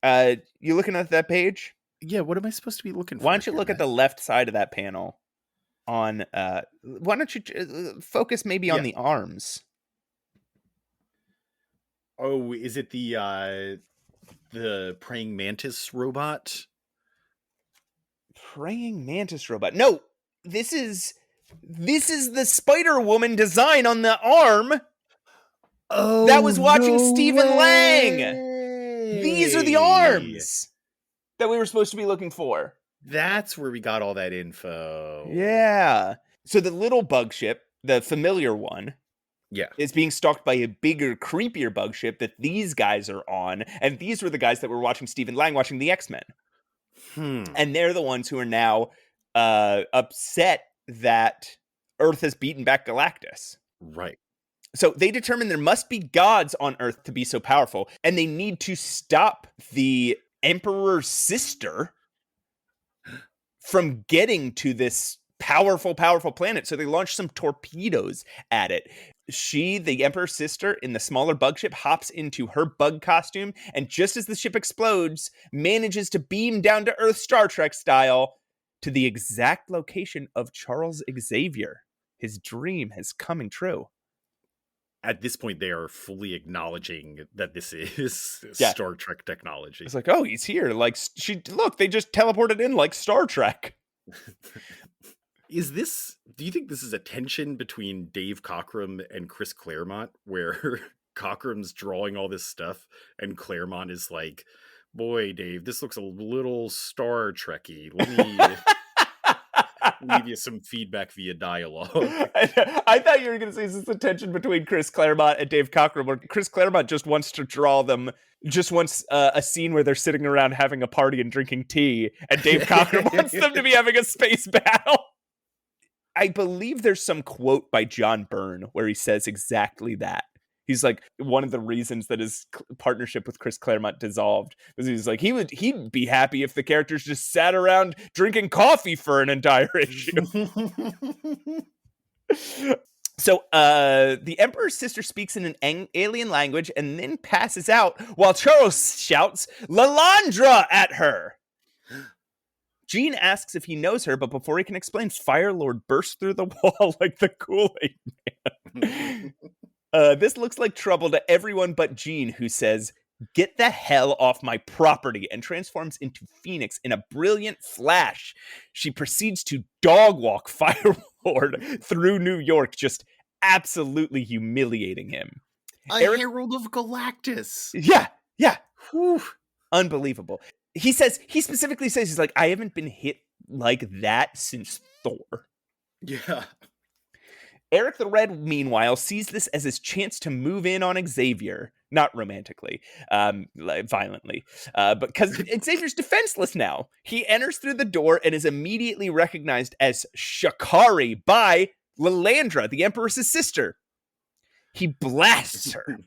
you looking at that page? Yeah, what am I supposed to be looking for? Why don't you here, look at Matt? the left side of that panel on, why don't you focus maybe on Yeah. the arms? Oh, is it the praying mantis robot? Praying mantis robot. No, this is the Spider-Woman design on the arm Oh, that was watching no Stephen Lang. way! These are the arms that we were supposed to be looking for. That's where we got all that info. Yeah. So the little bug ship, the familiar one, Yeah. is being stalked by a bigger, creepier bug ship that these guys are on. And these were the guys that were watching Stephen Lang watching the X-Men. And they're the ones who are now upset that Earth has beaten back Galactus. Right. So they determine there must be gods on Earth to be so powerful, and they need to stop the Emperor's sister from getting to this powerful planet. So they launch some torpedoes at it. She, the Emperor's sister, in the smaller bug ship, hops into her bug costume, and just as the ship explodes, manages to beam down to Earth Star Trek style to the exact location of Charles Xavier. His dream is coming true. At this point, they are fully acknowledging that this is Yeah. Star Trek technology. It's like, oh, he's here. Like, look, they just teleported in like Star Trek. Do you think this is a tension between Dave Cockrums and Chris Claremont, where Cockrums drawing all this stuff and Claremont is like, boy, Dave, this looks a little Star Trekky. Let me leave you some feedback via dialogue. I thought you were going to say this is the tension between Chris Claremont and Dave Cockrums, where Chris Claremont just wants to draw them, just wants a scene where they're sitting around having a party and drinking tea, and Dave Cockrums wants them to be having a space battle. I believe there's some quote by John Byrne where he says exactly that. He's like, one of the reasons that his partnership with Chris Claremont dissolved was he's like, he'd be happy if the characters just sat around drinking coffee for an entire issue. So the Emperor's sister speaks in an alien language and then passes out while Charles shouts "Lalandra" at her. Jean asks if he knows her, but before he can explain, Firelord bursts through the wall like the Kool-Aid Man. This looks like trouble to everyone but Jean, who says, "Get the hell off my property," and transforms into Phoenix in a brilliant flash. She proceeds to dog walk Firelord through New York, just absolutely humiliating him. Herald of Galactus. Yeah. Whew. Unbelievable. He specifically says, he's like, I haven't been hit like that since Thor. Yeah. Eric the Red, meanwhile, sees this as his chance to move in on Xavier. Not romantically, violently, but because Xavier's defenseless now. He enters through the door and is immediately recognized as Shikari by Lalandra, the Emperor's sister. He blasts her.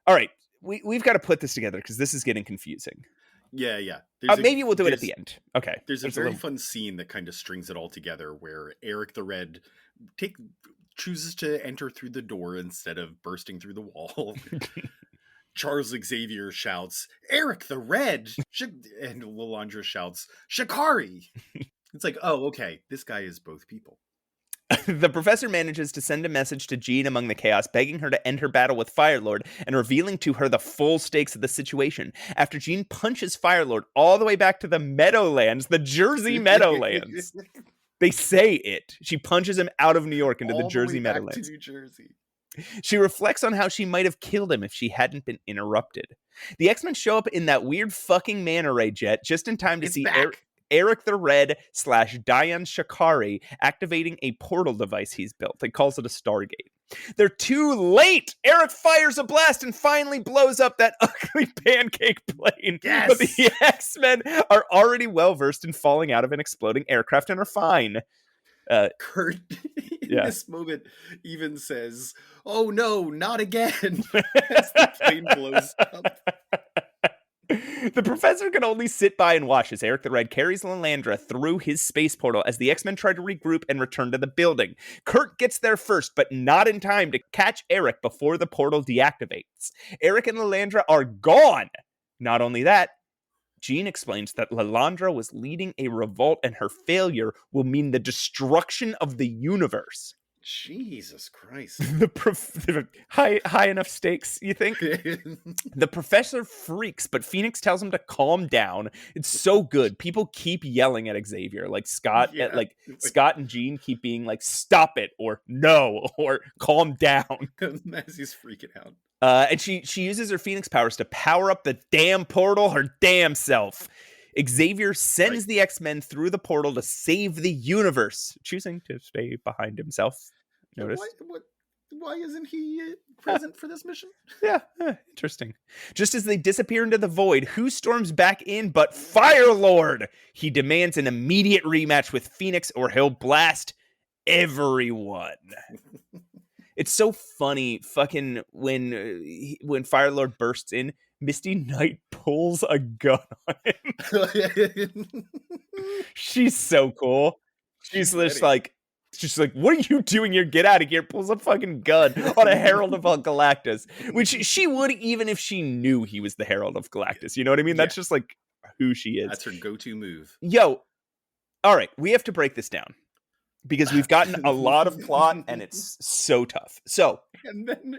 All right, we've got to put this together because this is getting confusing. Yeah. Maybe we'll do it at the end. Okay. There's a very fun scene that kind of strings it all together where Eric the Red chooses to enter through the door instead of bursting through the wall. Charles Xavier shouts, "Eric the Red!" and Lalandra shouts, "Shikari!" It's like, oh, okay, this guy is both people. The professor manages to send a message to Jean among the chaos, begging her to end her battle with Firelord and revealing to her the full stakes of the situation. After Jean punches Firelord all the way back to the Meadowlands, the Jersey Meadowlands. They say it. She punches him out of New York into the Jersey Meadowlands. To New Jersey. She reflects on how she might have killed him if she hadn't been interrupted. The X-Men show up in that weird fucking manta ray jet just in time to see Eric the Red / Diane Shikari activating a portal device he's built. He calls it a Stargate. They're too late! Eric fires a blast and finally blows up that ugly pancake plane. Yes! But the X-Men are already well-versed in falling out of an exploding aircraft and are fine. Kurt, in this moment, even says, "Oh no, not again," as the plane blows up. The professor can only sit by and watch as Eric the Red carries Lalandra through his space portal as the X-Men try to regroup and return to the building. Kurt gets there first, but not in time to catch Eric before the portal deactivates. Eric and Lalandra are gone. Not only that, Jean explains that Lilandra was leading a revolt and her failure will mean the destruction of the universe. Jesus Christ. High enough stakes, you think? The professor freaks, but Phoenix tells him to calm down. It's so good. People keep yelling at Xavier, like Scott, Scott and Jean keep being like, "Stop it," or "No," or "Calm down." As he's freaking out. And she uses her Phoenix powers to power up the damn portal her damn self. Xavier sends the X-Men through the portal to save the universe, choosing to stay behind himself. Notice. Why isn't he present for this mission? Yeah, interesting. Just as they disappear into the void, who storms back in but Firelord? He demands an immediate rematch with Phoenix or he'll blast everyone. It's so funny fucking when Firelord bursts in, Misty Knight pulls a gun on him. She's so cool. She's just like, what are you doing here? Get out of here. Pulls a fucking gun on a Herald of Galactus, which she would even if she knew he was the Herald of Galactus. You know what I mean? That's just like who she is. That's her go-to move. Yo, all right, we have to break this down because we've gotten a lot of plot and it's so tough. So, and then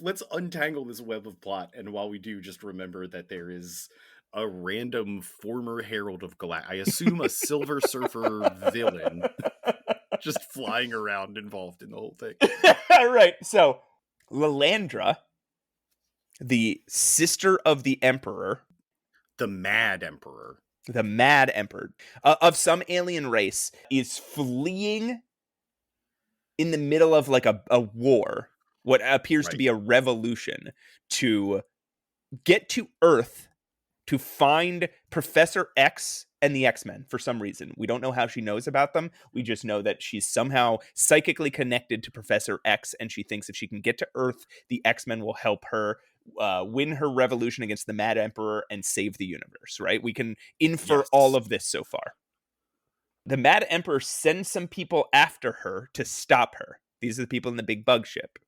let's untangle this web of plot. And while we do, just remember that there is a random former Herald of Galactus, I assume a Silver Surfer villain, just flying around involved in the whole thing. Right. So, Lilandra, the sister of the Emperor, the Mad Emperor, of some alien race, is fleeing in the middle of like a war, what appears to be a revolution, to get to Earth to find Professor X and the X-Men for some reason. We don't know how she knows about them. We just know that she's somehow psychically connected to Professor X, and she thinks if she can get to Earth, the X-Men will help her win her revolution against the Mad Emperor and save the universe, right? We can infer all of this so far. The Mad Emperor sends some people after her to stop her. These are the people in the big bug ship.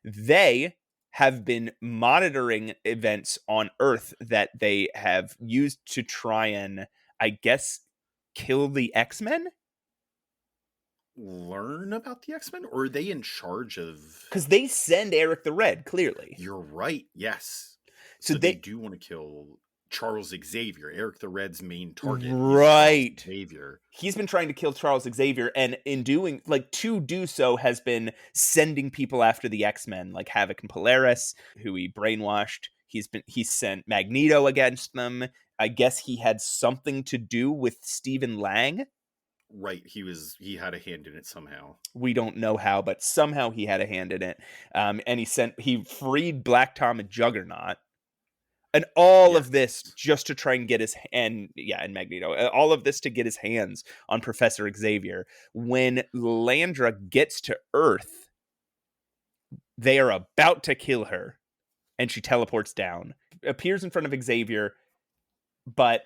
They have been monitoring events on Earth that they have used to try and, I guess, kill the X-Men? Learn about the X-Men? Or are they in charge of... Because they send Eric the Red, clearly. You're right, yes. So they do want to kill Charles Xavier, Eric the Red's main target. Right. Xavier. He's been trying to kill Charles Xavier, and in doing, like, to do so has been sending people after the X-Men, like Havoc and Polaris, who he brainwashed. He sent Magneto against them. I guess he had something to do with Stephen Lang. Right, he had a hand in it somehow. We don't know how, but somehow he had a hand in it. And he freed Black Tom and Juggernaut. And all of this just to try and get and Magneto. All of this to get his hands on Professor Xavier. When Lilandra gets to Earth, they are about to kill her. And she teleports down. Appears in front of Xavier. But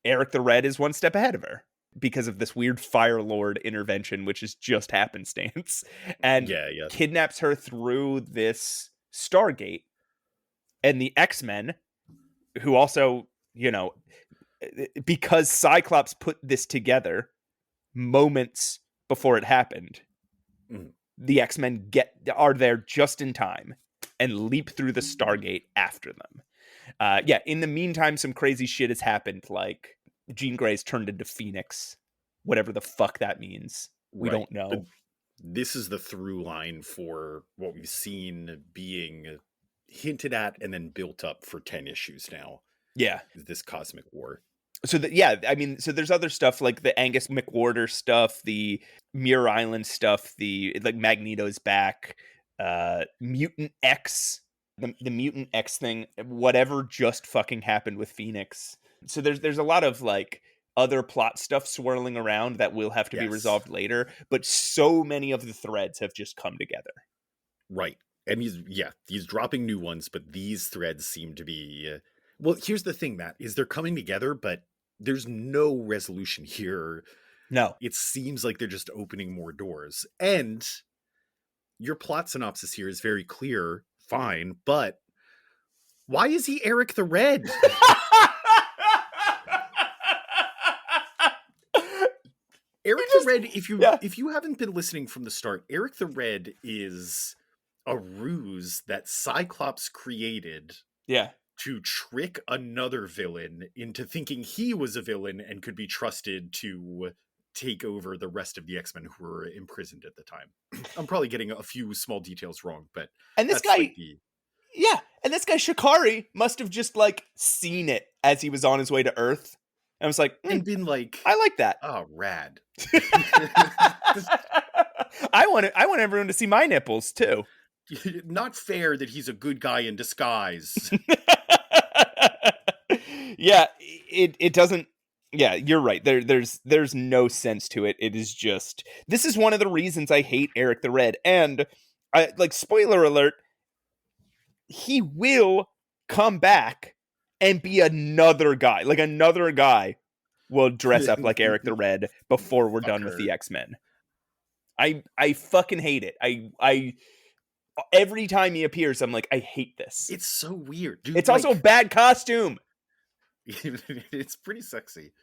Eric the Red is one step ahead of her. Because of this weird Firelord intervention, which is just happenstance. And kidnaps her through this Stargate. And the X-Men... who also, because Cyclops put this together moments before it happened, the X-Men are there just in time and leap through the Stargate after them. In the meantime, some crazy shit has happened, like Jean Grey's turned into Phoenix, whatever the fuck that means. We don't know. But this is the through line for what we've seen being hinted at and then built up for 10 issues now. Yeah. This cosmic war. So so there's other stuff like the Angus McWhirter stuff, the Muir Island stuff, like Magneto's back, Mutant X, the Mutant X thing, whatever just fucking happened with Phoenix. So there's a lot of like other plot stuff swirling around that will have to be resolved later, but so many of the threads have just come together. Right. And he's dropping new ones, but these threads seem to be... well, here's the thing, Matt, is they're coming together, but there's no resolution here. No. It seems like they're just opening more doors. And your plot synopsis here is very clear, fine, but Why is he Eric the Red? Eric the Red, if you haven't been listening from the start, Eric the Red is a ruse that Cyclops created to trick another villain into thinking he was a villain and could be trusted to take over the rest of the X-Men who were imprisoned at the time. I'm probably getting a few small details wrong, but and this guy, and this guy Shikari must have just like seen it as he was on his way to Earth, and was like, and been like, I like that. Oh, rad. I want everyone to see my nipples too. Not fair that he's a good guy in disguise. Yeah, it doesn't. Yeah, you're right. There's no sense to it. It is just, this is one of the reasons I hate Eric the Red. And I like, spoiler alert, he will come back and be another guy. Like, another guy will dress up like Eric the Red before we're done with the X-Men. I fucking hate it. I every time he appears, I'm like, I hate this. It's so weird, dude. It's also a bad costume. It's pretty sexy.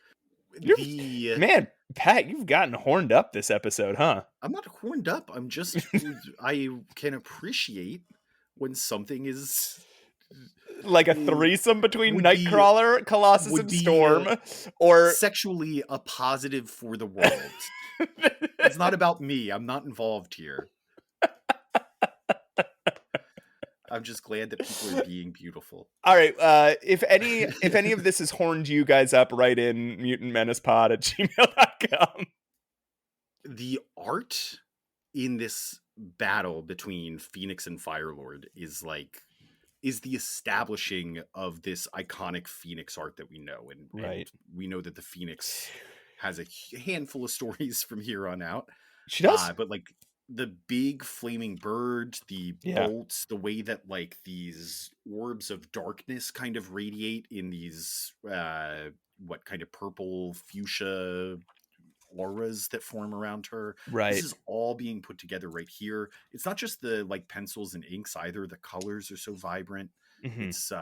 Man, Pat, you've gotten horned up this episode, huh? I'm not horned up. I'm just, I can appreciate when something is like a threesome between Nightcrawler, Colossus, and Storm, or sexually a positive for the world. It's not about me. I'm not involved here. I'm just glad that people are being beautiful. All right. If any of this has horned you guys up, write in mutantmenacepod@gmail.com. The art in this battle between Phoenix and Firelord is the establishing of this iconic Phoenix art that we know. And we know that the Phoenix has a handful of stories from here on out. She does. But like, the big flaming bird, the bolts, the way that like these orbs of darkness kind of radiate in these what kind of purple fuchsia auras that form around her. Right. This is all being put together right here. It's not just the like pencils and inks either. The colors are so vibrant. Mm-hmm. It's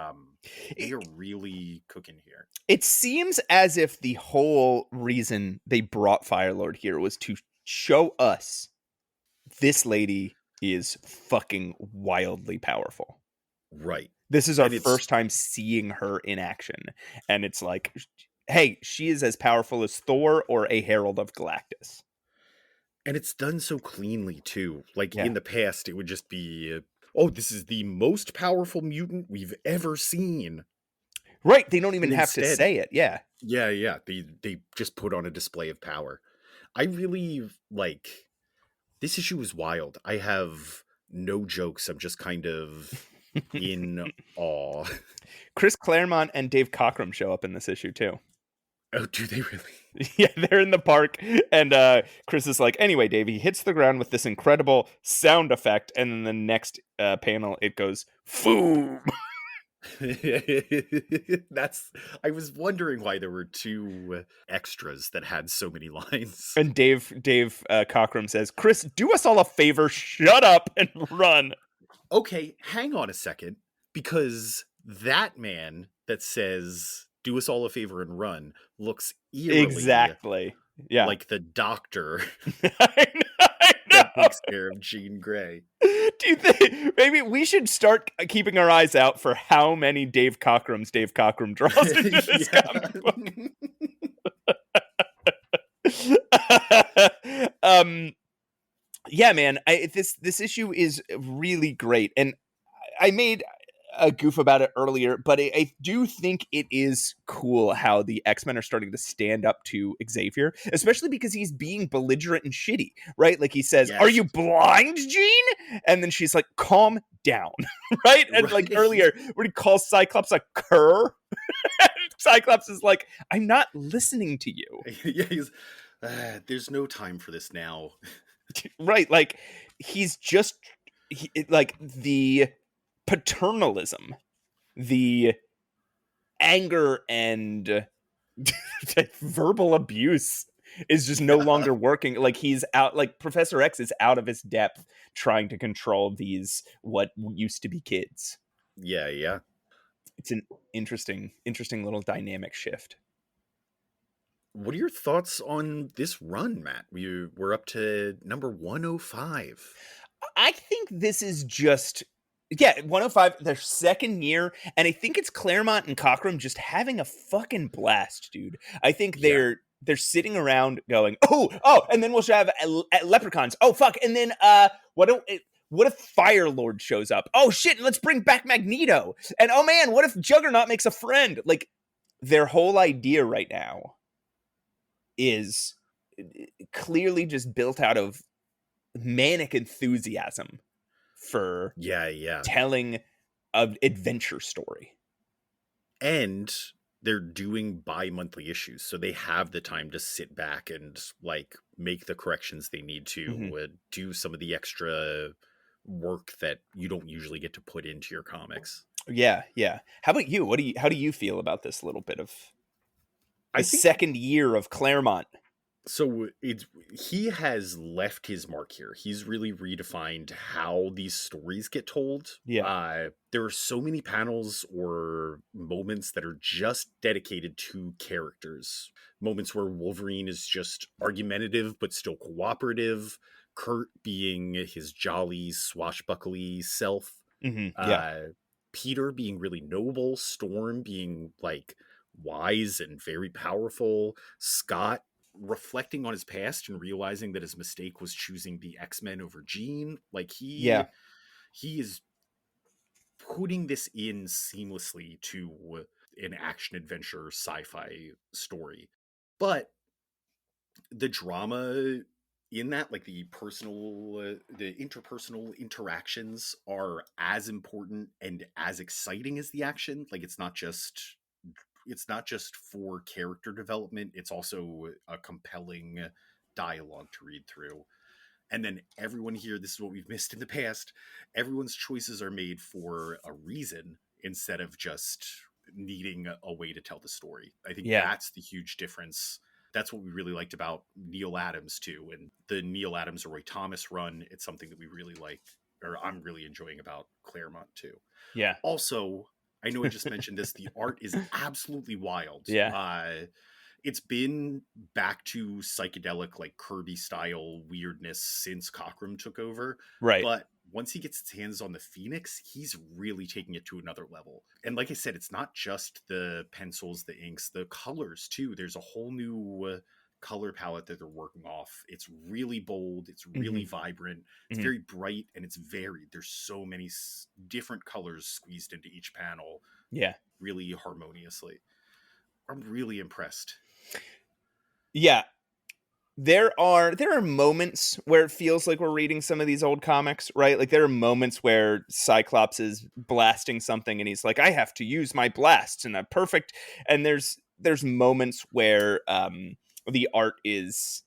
they are really cooking here. It seems as if the whole reason they brought Firelord here was to show us this lady is fucking wildly powerful. Right. This is our first time seeing her in action. And it's like, hey, she is as powerful as Thor or a Herald of Galactus. And it's done so cleanly, too. Like, in the past, it would just be, oh, this is the most powerful mutant we've ever seen. Right. They don't even have to say it. Yeah. Yeah. They just put on a display of power. I really, like, this issue is wild. I have no jokes. I'm just kind of in awe. Chris Claremont and Dave Cockrums show up in this issue, too. Oh, do they really? Yeah, they're in the park, and Chris is like, anyway, Dave, he hits the ground with this incredible sound effect, and then the next panel, it goes, foom! I was wondering why there were two extras that had so many lines. And Dave Cockrums says, Chris, do us all a favor, shut up and run. Okay, hang on a second, because that man that says, do us all a favor and run, looks eerily like the doctor that takes care of Jean Grey. Do you think maybe we should start keeping our eyes out for how many Dave Cockrums draws into this comic book? Yeah, man, this issue is really great, and I made a goof about it earlier, but I do think it is cool how the X-Men are starting to stand up to Xavier, especially because he's being belligerent and shitty, right? Like he says, Are you blind, Jean? And then she's like, calm down, right? And like earlier, when he calls Cyclops a cur, Cyclops is like, I'm not listening to you. Yeah, he's, there's no time for this now. Right, like, he's just, like, the paternalism, the anger and verbal abuse is just no longer working. Like, he's out, like Professor X is out of his depth trying to control these what used to be kids. Yeah. it's an interesting little dynamic shift. What are your thoughts on this run, Matt? We're up to number 105. I think this is just 105, their second year, and I think it's Claremont and Cockrum just having a fucking blast, dude. I think they're sitting around going, oh, and then we'll have Leprechauns. Oh fuck, and then what if Firelord shows up? Oh shit, let's bring back Magneto. And oh man, what if Juggernaut makes a friend? Like, their whole idea right now is clearly just built out of manic enthusiasm for telling an adventure story. And they're doing bi-monthly issues, so they have the time to sit back and like make the corrections they need to, do some of the extra work that you don't usually get to put into your comics. Yeah. How about you? How do you feel about this little bit of second year of Claremont? So he has left his mark here. He's really redefined how these stories get told. Yeah. There are so many panels or moments that are just dedicated to characters. Moments where Wolverine is just argumentative but still cooperative. Kurt being his jolly, swashbuckly self. Peter being really noble. Storm being like wise and very powerful. Scott reflecting on his past and realizing that his mistake was choosing the X-Men over Jean. Like he is putting this in seamlessly to an action adventure sci-fi story. But the drama in that, like the interpersonal interactions, are as important and as exciting as the action. Like it's not just for character development, it's also a compelling dialogue to read through. And then everyone here, this is what we've missed in the past, everyone's choices are made for a reason instead of just needing a way to tell the story. I think that's the huge difference. That's what we really liked about Neil Adams too, and the Neil Adams or Roy Thomas run. It's something that we really like, or I'm really enjoying about Claremont too. Yeah. Also, I know I just mentioned this. The art is absolutely wild. Yeah. It's been back to psychedelic, like Kirby style weirdness since Cockrum took over. Right. But once he gets his hands on the Phoenix, he's really taking it to another level. And like I said, it's not just the pencils, the inks, the colors too. There's a whole new color palette that they're working off. It's really bold. It's really vibrant. It's very bright and it's varied. There's so many different colors squeezed into each panel. Yeah. Really harmoniously. I'm really impressed. Yeah. There are moments where it feels like we're reading some of these old comics, right? Like there are moments where Cyclops is blasting something and he's like, I have to use my blasts and and there's moments where the art is,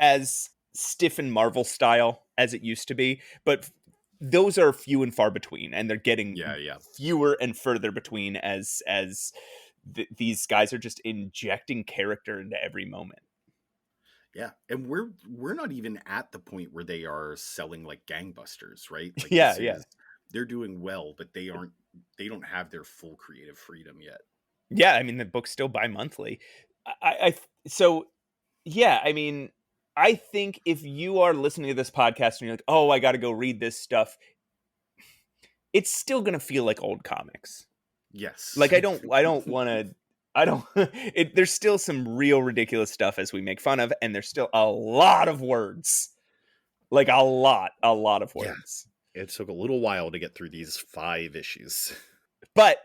as stiff and Marvel style as it used to be, but those are few and far between, and they're getting fewer and further between as these guys are just injecting character into every moment. Yeah, and we're not even at the point where they are selling like gangbusters, right? Like they're doing well, but they don't have their full creative freedom yet. Yeah, I mean the book's still bi-monthly. I think if you are listening to this podcast and you're like, oh, I got to go read this stuff, it's still gonna feel like old comics. Yes. Like I don't want to. There's still some real ridiculous stuff as we make fun of, and there's still a lot of words. Like a lot of words. Yeah. It took a little while to get through these 5 issues. But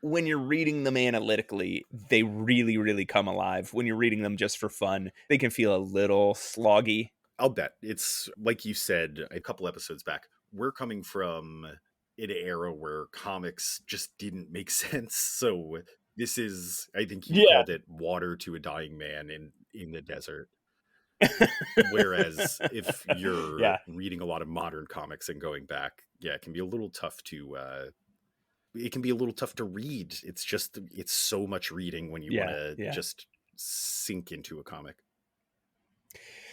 when you're reading them analytically, they really, really come alive. When you're reading them just for fun, they can feel a little sloggy. I'll bet. It's like you said a couple episodes back, we're coming from an era where comics just didn't make sense. So this is, I think you called it water to a dying man in the desert. Whereas if you're reading a lot of modern comics and going back, it can be a little tough to read. It's so much reading when you want to just sink into a comic.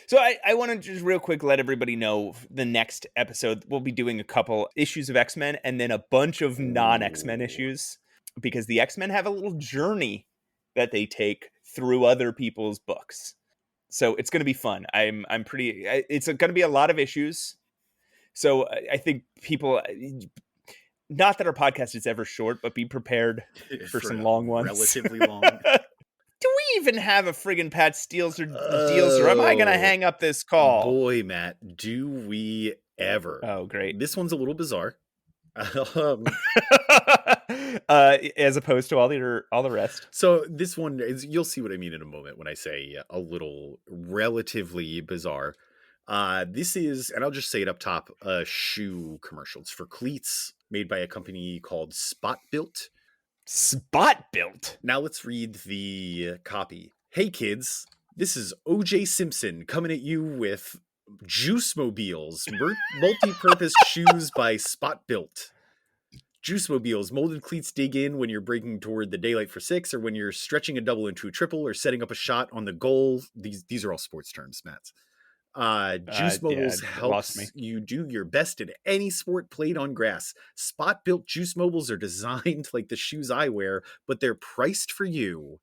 So I want to just real quick let everybody know the next episode we'll be doing a couple issues of X-Men and then a bunch of non-X-Men issues, because the X-Men have a little journey that they take through other people's books. So it's going to be fun. It's going to be a lot of issues. So I think people, not that our podcast is ever short, but be prepared for some long ones. Relatively long. Do we even have a friggin' Pat Steals or Deals, or am I going to hang up this call? Boy, Matt, do we ever. Oh, great. This one's a little bizarre. As opposed to all the rest. So this one is, you'll see what I mean in a moment when I say a little relatively bizarre. This is, and I'll just say it up top, shoe commercials for cleats made by a company called Spot Built. Spot Built. Now let's read the copy. Hey kids, this is OJ Simpson coming at you with Juice Mobiles, multi-purpose shoes by Spot Built. Juice Mobiles, molded cleats dig in when you're breaking toward the daylight for 6, or when you're stretching a double into a triple, or setting up a shot on the goal. These are all sports terms, Matt. Juice Mobiles helps you do your best in any sport played on grass. Spot Built Juice Mobiles are designed like the shoes I wear, but they're priced for you.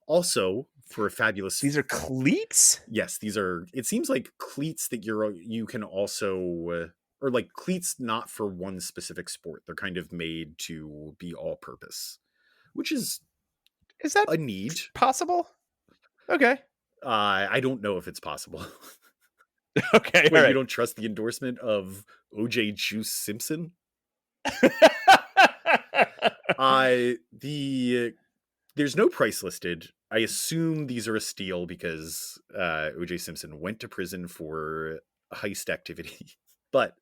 Also, for a fabulous... These are cleats? Yes, these are... It seems like cleats that you can also... or like cleats not for one specific sport. They're kind of made to be all-purpose. Which is that a need. Possible? Okay. I don't know if it's possible. Okay, Wait, right. You don't trust the endorsement of OJ Juice Simpson? There's no price listed. I assume these are a steal because OJ Simpson went to prison for heist activity. But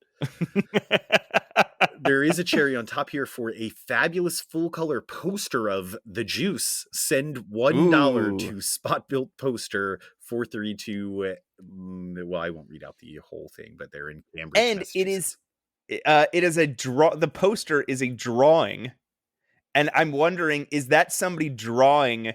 there is a cherry on top here for a fabulous full color poster of the juice. Send $1 to Spot Built Poster 432. Well, I won't read out the whole thing, but they're in Cambridge. And it is a draw. The poster is a drawing, and I'm wondering, is that somebody drawing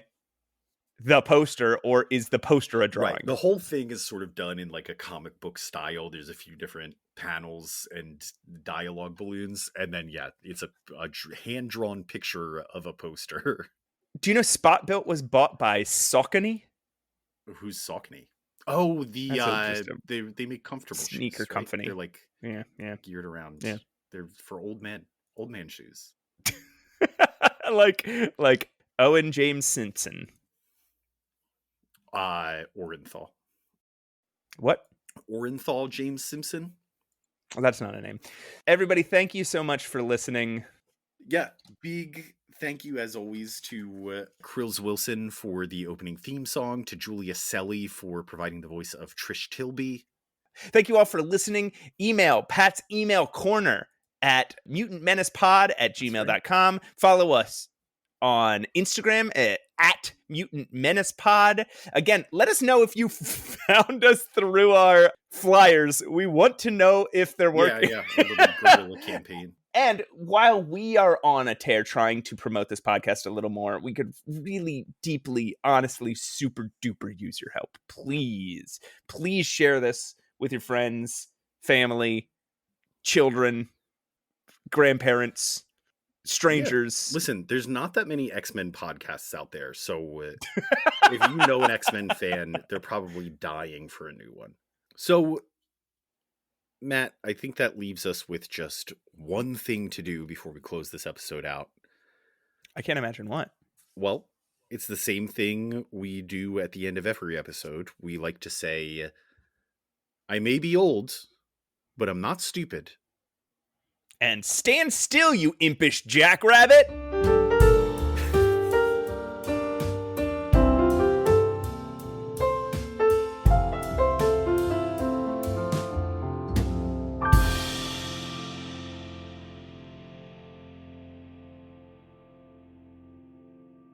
the poster, or is the poster a drawing? Right. The whole thing is sort of done in like a comic book style. There's a few different panels and dialogue balloons, and then it's a hand-drawn picture of a poster. Do you know Spot Built was bought by Saucony? Who's Saucony? Oh, they make comfortable sneaker shoes, right? company. They're like geared around. Yeah, they're for old man shoes. like Owen James Simpson. Orenthal. What? Orenthal James Simpson? Well, that's not a name. Everybody, thank you so much for listening. Yeah, big thank you as always to Krills Wilson for the opening theme song, to Julia Selly for providing the voice of Trish Tilby. Thank you all for listening. Email Pat's email corner at mutantmenacepod@gmail.com. Right. Follow us on Instagram at Mutant Menace Pod. Again, let us know if you found us through our flyers. We want to know if they're working. Yeah, a little guerrilla campaign. And while we are on a tear trying to promote this podcast a little more, we could really deeply, honestly, super duper use your help. Please share this with your friends, family, children, grandparents, strangers. Yeah. Listen, there's not that many X-Men podcasts out there, so if you know an X-Men fan, they're probably dying for a new one. So, Matt, I think that leaves us with just one thing to do before we close this episode out. I can't imagine what. Well, it's the same thing we do at the end of every episode. We like to say, I may be old, but I'm not stupid. And stand still, you impish jackrabbit!